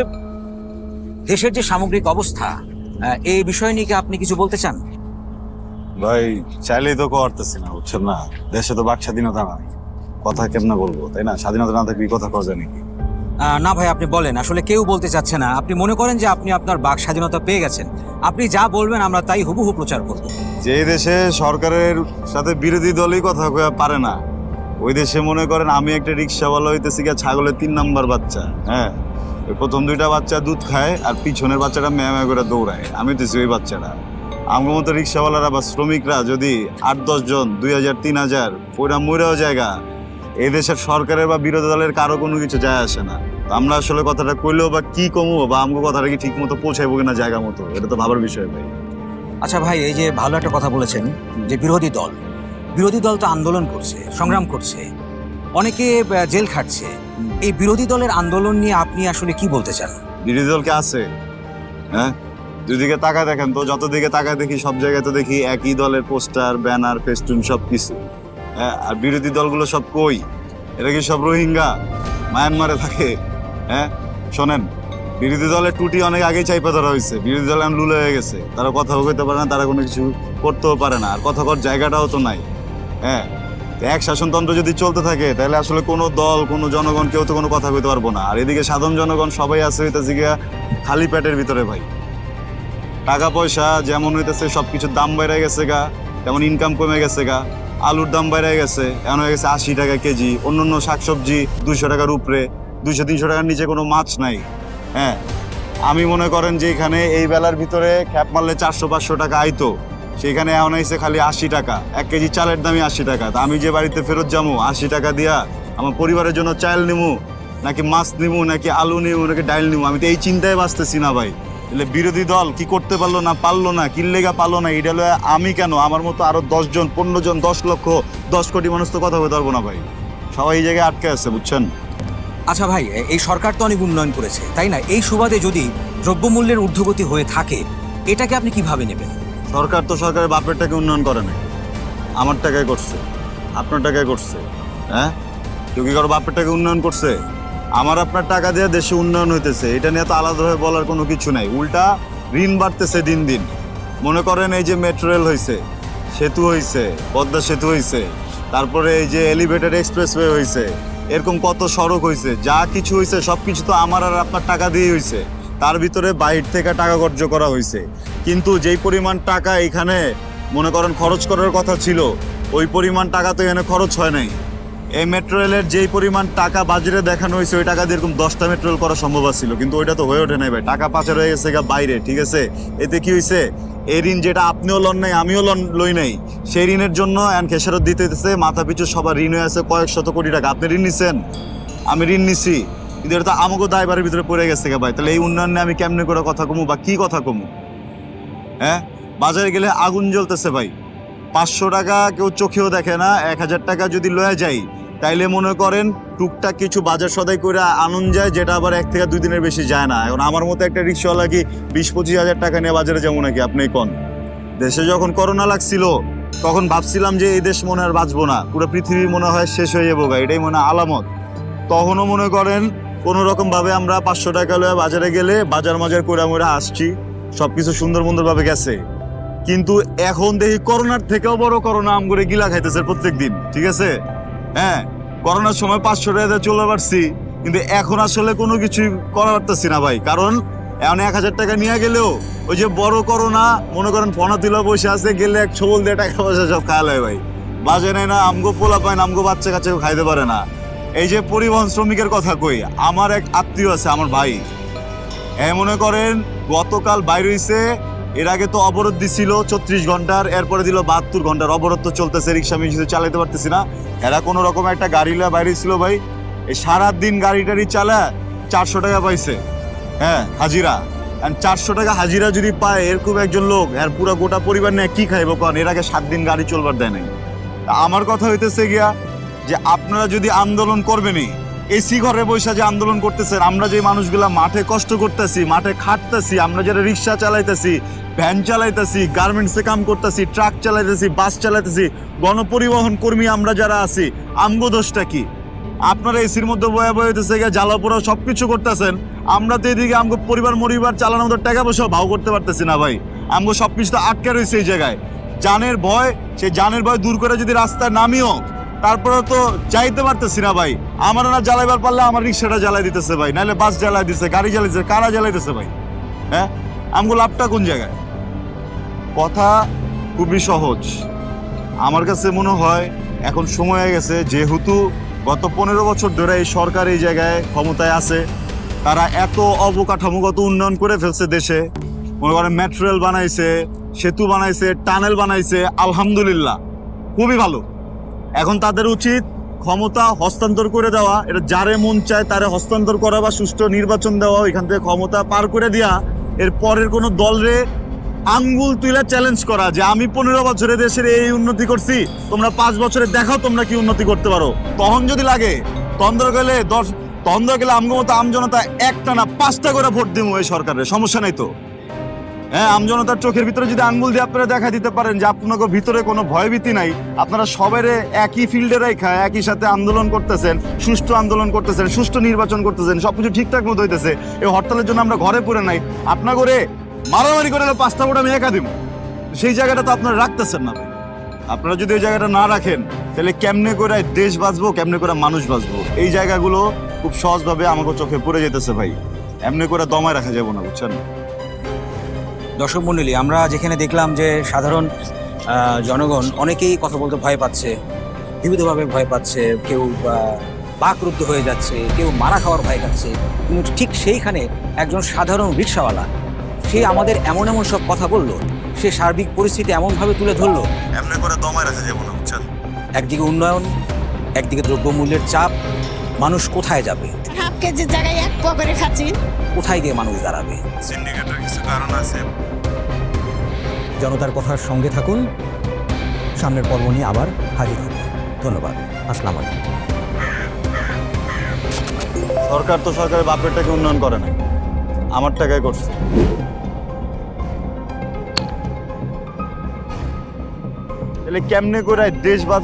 দেশের যে সামগ্রিক অবস্থা, এই বিষয় নিয়ে কি আপনি কিছু বলতে চান? ভাই চাইলেই তো করতেছি না, বুঝছেন না। দেশে তো বাক স্বাধীনতা নাই, কথা কেমনে বলবো, তাই না? স্বাধীনতা না থাকলে কথা কওয়া যায় নাকি? না ভাই, আপনি বলেন। আসলে কেউ বলতে চাচ্ছে না। আপনি মনে করেন যে আপনি আপনার বাক স্বাধীনতা পেয়ে গেছেন, আপনি যা বলবেন আমরা তাই হুবহু প্রচার করব। যে দেশে সরকারের সাথে বিরোধী দলই কথা কয়া পারে না, ওই দেশে মনে করেন আমি একটা রিক্সাওয়ালা হইতেছি গিয়া ছাগলের 3 নাম্বার বাচ্চা। হ্যাঁ, ওই প্রথম 2টা বাচ্চা দুধ খায় আর পিছনের বাচ্চাটা ম্যামা করে দৌড়ায়, আমি হইতেছি ওই বাচ্চাটা। আমার মতো রিক্সাওয়ালারা বা শ্রমিকরা যদি 8-10 জন, 2000, 3000 ওইটা মরেও জায়গা, এই দেশের সরকারের বা বিরোধী দলের কারো কোনো কিছু যায় আসে না। তো আমরা আসলে কথাটা কইলেও বা কি কমবো, বা আমাকে কথাটা কি ঠিক মতো পৌঁছাইবো কিনা জায়গা মতো, এটা তো ভাবার বিষয় ভাই। আচ্ছা ভাই, এই যে ভালো একটা কথা বলেছেন যে বিরোধী দল তো আন্দোলন করছে, সংগ্রাম করছে, অনেকে জেল খাটছে। এই বিরোধী দলের আন্দোলন নিয়ে আপনি আসলে কি বলতে চান? বিরোধী দল কে আছে? হ্যাঁ, দুদিকে তাকায় দেখেন তো, যত দিকে তাকায় দেখি সব জায়গায় তো দেখি একই দলের পোস্টার, ব্যানার, ফেস্টুন সব কিছু। হ্যাঁ, আর বিরোধী দলগুলো সব কই? এরা কি সব রোহিঙ্গা মায়ানমারে থাকে? হ্যাঁ শোনেন, বিরোধী দলের টুটি অনেক আগেই চাইপা ধরা হয়েছে। বিরোধী দল এখন লুলে হয়ে গেছে, তারা কথাও কইতে পারে না, তারা কোনো কিছু করতেও পারে না, আর কথা কর জায়গাটাও তো নাই। হ্যাঁ, এক শাসনতন্ত্র যদি চলতে থাকে তাহলে আসলে কোনো দল, কোনো জনগণ কেউ তো কোনো কথা কইতে পারবো না। আর এদিকে সাধারণ জনগণ সবাই আছে হইতেছে গিয়া খালি পেটের ভিতরে ভাই। টাকা পয়সা যেমন হইতেছে সবকিছুর দাম বেড়ে গেছে গা, তেমন ইনকাম কমে গেছে গা। আলুর দাম বেড়ে গেছে, এখন হয়ে গেছে 80 টাকা কেজি। অন্যান্য শাকসবজি 200 টাকার উপরে, 200-300 টাকার নিচে কোনো মাছ নাই। হ্যাঁ, আমি মনে করেন যে এখানে এই বেলার ভিতরে খ্যাপ মারলে 400-500 টাকা আইতো, সেখানে এখন আইছে খালি 80 টাকা। 1 কেজি চালের দামই 80 টাকা। তা আমি যে বাড়িতে ফেরত যাবো 80 টাকা দিয়া আমার পরিবারের জন্য চাল নিমু, নাকি মাছ নিমু, নাকি আলু নিমু, নাকি ডাইল নিমু, আমি তো এই চিন্তায় বাঁচতেছি না ভাই। তাহলে বিরোধী দল কি করতে পারলো না, পারলো না, কিল্লেগা পারলো না, এটা হলো আমি কেন, আমার মতো আরো 10 জন, 15 জন, 10 লক্ষ, 10 কোটি মানুষ তো কথা বলতে পারবো না ভাই। সবাই এই জায়গায় আটকে আছে, বুঝছেন? আচ্ছা ভাই, এই সরকার তো অনেক উন্নয়ন করেছে, তাই না? এই সুবাদে যদি দ্রব্যমূল্যের ঊর্ধ্বগতি হয়ে থাকে, এটাকে আপনি কিভাবে নেবেন? সরকার তো সরকারের বাপের টাকা উন্নয়ন করে না, আমার টাকায় করছে, আপনার টাকায় করছে। হ্যাঁ, কেউ কি কারো বাপের টাকা উন্নয়ন করছে? আমার আপনার টাকা দিয়ে দেশে উন্নয়ন হইতেছে, এটা নিয়ে তো আলাদাভাবে বলার কোনো কিছু নাই। উল্টা ঋণ বাড়তেছে দিন দিন। মনে করেন এই যে মেট্রো রেল হয়েছে, সেতু হয়েছে, পদ্মা সেতু হয়েছে, তারপরে এই যে এলিভেটেড এক্সপ্রেসওয়ে হয়েছে, এরকম কত সড়ক হয়েছে, যা কিছু হয়েছে সব কিছু তো আমার আর আপনার টাকা দিয়ে হয়েছে। তার ভিতরে বাইরে থেকে টাকা খরচ করা হয়েছে, কিন্তু যেই পরিমাণ টাকা এখানে মনে করেন খরচ করার কথা ছিল, ওই পরিমাণ টাকা তো এখানে খরচ হয় নাই। এই মেট্রো রেলের যেই পরিমাণ টাকা বাজারে দেখানো হয়েছে, ওই টাকা দিয়ে এরকম 10টা মেট্রো রেল করা সম্ভব ছিল, কিন্তু ওইটা তো হয়ে ওঠে নাই ভাই। টাকা পাচার হয়ে গেছে বাইরে, ঠিক আছে? এতে কি হয়েছে, এই ঋণ যেটা আপনিও লন নাই আমিও লই নাই, সেই ঋণের জন্য এখন খেসারত দিতে হইতেছে। মাথা পিছু সবার ঋণ হয়ে আছে কয়েক শত কোটি টাকা। আপনি ঋণ নিছেন, আমি ঋণ নিছি, কিন্তু এটা তো আমাকেও দায়ভারের ভিতরে পড়ে গেছে ভাই। তাহলে এই উন্নয়ন নিয়ে আমি কেমনে করে কথা কমু বা কি কথা কমু? হ্যাঁ, বাজারে গেলে আগুন জ্বলতেছে ভাই। 500 টাকা কেউ চোখেও দেখে না, 1000 টাকা যদি লয়ে যাই তাইলে মনে করেন টুকটাক কিছু বাজার সদাই করে আনন্দ যায়, যেটা আবার 1 থেকে 2 দিনের বেশি যায় না। এখন আমার মতো একটা রিক্সাওয়ালা কি 20-25 হাজার টাকা নিয়ে বাজারে যাবো নাকি? আপনি কোন দেশে যখন করোনা লাগছিল তখন ভাবছিলাম যে এই দেশ মনে আর বাঁচবো না, পুরো পৃথিবী মনে হয় শেষ হয়ে যাবো, এটাই মনে হয় আলামত। তখনও মনে করেন কোনো রকম ভাবে আমরা 500 টাকা লয়ে বাজারে গেলে বাজার মাজার করে আমরা আসছি, সবকিছু সুন্দরভাবে গেছে। কিন্তু এখন দেখি করোনার থেকেও বড় করোনা আম করে গিলা খাইতেছে প্রত্যেক দিন, ঠিক আছে? হ্যাঁ, করোনার সময় 500 টাকা চলে পারছি, কিন্তু এখন আসলে কোনো কিছুই করা পারতেছি না ভাই। কারণ এখন 1000 টাকা নিয়ে গেলেও ওই যে বড় করোনা মনে করেন ফোনা তুলা বসে আছে, গেলে এক ছবল দিয়ে টাকা পয়সা সব খাওয়া হয় ভাই। বাজে নেয় না, আমগো পোলা পায় না, আমগো বাচ্চা কাচ্চাও খাইতে পারে না। এই যে পরিবহন শ্রমিকের কথা কই, আমার এক আত্মীয় আছে, আমার ভাই, মনে করেন গতকাল বাইর হইছে। এর আগে তো অবরোধ দিছিল 34 ঘন্টার, এরপরে দিল 72 ঘন্টার অবরোধ। তো চলতেছে, রিক্সা আমি চালাতে পারতেছি না। এরা কোনো রকম একটা গাড়ি লয়ে বাইরে ছিল ভাই, এই সারাদিন গাড়ি টাড়ি চালা 400 টাকা পাইছে। হ্যাঁ, হাজিরা। 400 টাকা হাজিরা যদি পায় এরকম একজন লোক, এর পুরো গোটা পরিবার নিয়ে কি খাইব? কারণ এর আগে 7 দিন গাড়ি চলবার দেয় নাই। আমার কথা হইতেছে গিয়া যে আপনারা যদি আন্দোলন করবেনই, এসি ঘরে বসে যে আন্দোলন করতেছেন, আমরা যে মানুষগুলা মাঠে কষ্ট করতেছি, মাঠে খাটতেছি, আমরা যারা রিক্সা চালাইতেছি, ভ্যান চালাইতেছি, গার্মেন্টসে কাম করতেছি, ট্রাক চালাইতেছি, বাস চালাইতেছি, গণপরিবহন কর্মী আমরা যারা আছি, আমগো দোষটা কি? আপনারা এসির মধ্যে বয়া হইতেছে গিয়ে জ্বালা পোড়া সবকিছু করতেছেন, আমরা তো এদিকে আমগো পরিবার চালানোর মতো টাকা পয়সা ভাও করতে পারতেছি না ভাই। আমগো সবকিছু তো আটকে রয়েছে এই জায়গায়। জানের ভয়, সেই জানের ভয় দূর করে যদি রাস্তায় নামিও, তারপরে তো যাইতে পারতেছি না ভাই। আমার না জ্বালাইবার পারলে আমার রিক্সাটা জ্বালাই দিতেছে ভাই, নাহলে বাস জ্বালাই দিতেছে, গাড়ি জ্বালাই দিতেছে, কারা জ্বালাইতেছে ভাই? হ্যাঁ, আমগো লাভটা কোন জায়গায়? কথা খুবই সহজ। আমার কাছে মনে হয় এখন সময় হয়ে গেছে, যেহেতু গত 15 বছর ধরে এই সরকার এই জায়গায় ক্ষমতায় আছে, তারা এত অবকাঠামোগত উন্নয়ন করে ফেলছে দেশে। মনে করেন মেট্রো রেল বানাইছে, সেতু বানাইছে, টানেল বানাইছে, আলহামদুলিল্লাহ খুবই ভালো। এখন তাদের উচিত ক্ষমতা হস্তান্তর করে দেওয়া, এটা যারে মন চায় তারে হস্তান্তর করা বা সুষ্ঠু নির্বাচন দেওয়া, এখান থেকে ক্ষমতা পার করে দেওয়া। এর পরের কোনো দলরে আঙ্গুল তুলে চ্যালেঞ্জ করা যে আমি 15 বছরে দেশের এই উন্নতি করছি, তোমরা 5 বছরে দেখাও তোমরা কি উন্নতি করতে পারো। তখন যদি লাগে তন্দ্র গেলে আমগো মতো আমজনতা একটা না 5টা করে ভোট দিব এই সরকারের, সমস্যা নাই তো। হ্যাঁ, আমজনতার চোখের ভিতরে যদি আঙ্গুল দিয়ে আপনারা দেখা দিতে পারেন যে আপনাদের ভিতরে কোনো ভয়ভীতি নাই, আপনারা সবাইরে একই ফিল্ডে রেখা একই সাথে আন্দোলন করতেছেন, সুষ্ঠু আন্দোলন করতেছেন, সুষ্ঠু নির্বাচন করতেছেন, সবকিছু ঠিকঠাক মতো হইতেছে। এই হরতালের জন্য আমরা ঘরে পড়ে নাই, আপনার করে মারামারি করে 5টা ভোট আমি একা দিব, সেই জায়গাটা তো আপনারা রাখতেছেন না। আপনারা যদি ওই জায়গাটা না রাখেন তাহলে কেমনে করে দেশ বাঁচবো, কেমনে করে মানুষ বাঁচবো? এই জায়গাগুলো খুব সহজভাবে আমাকে চোখে পড়ে যেতেছে ভাই, এমনি করে দমায় রাখা যাবো না, বুঝছেন? দর্শক মণ্ডলী, আমরা যেখানে দেখলাম যে সাধারণ জনগণ অনেকেই কথা বলতে ভয় পাচ্ছে, বিবিধভাবে ভয় পাচ্ছে, কেউ বাকরুদ্ধ হয়ে যাচ্ছে, কেউ মারা খাওয়ার ভয় পাচ্ছে, কিন্তু ঠিক সেইখানে একজন সাধারণ রিক্সাওয়ালা সে আমাদের এমন সব কথা বললো, সে সার্বিক পরিস্থিতি এমনভাবে তুলে ধরলো, এমনি করে দমায় রাখা যাবো না, বুঝছেন? একদিকে উন্নয়ন, একদিকে দ্রব্যমূল্যের চাপ, মানুষ কোথায় যাবে? হাফ কেজির জায়গায় 1 পোয়া করে খাচ্ছি, কোথায় গিয়ে মানুষ দাঁড়াবে? সিন্ডিকেটের কিছু কারণ আছে। জনতার কথার সঙ্গে থাকুন, সামনের পর্ব নিয়ে আবার হাজির হব। ধন্যবাদ, আসসালামু আলাইকুম। সরকার তো সরকারের বাপের টাকা উন্নয়ন করে না, আমার টাকায় করছে। তাহলে কেমনে করে দেশ বাঁচবে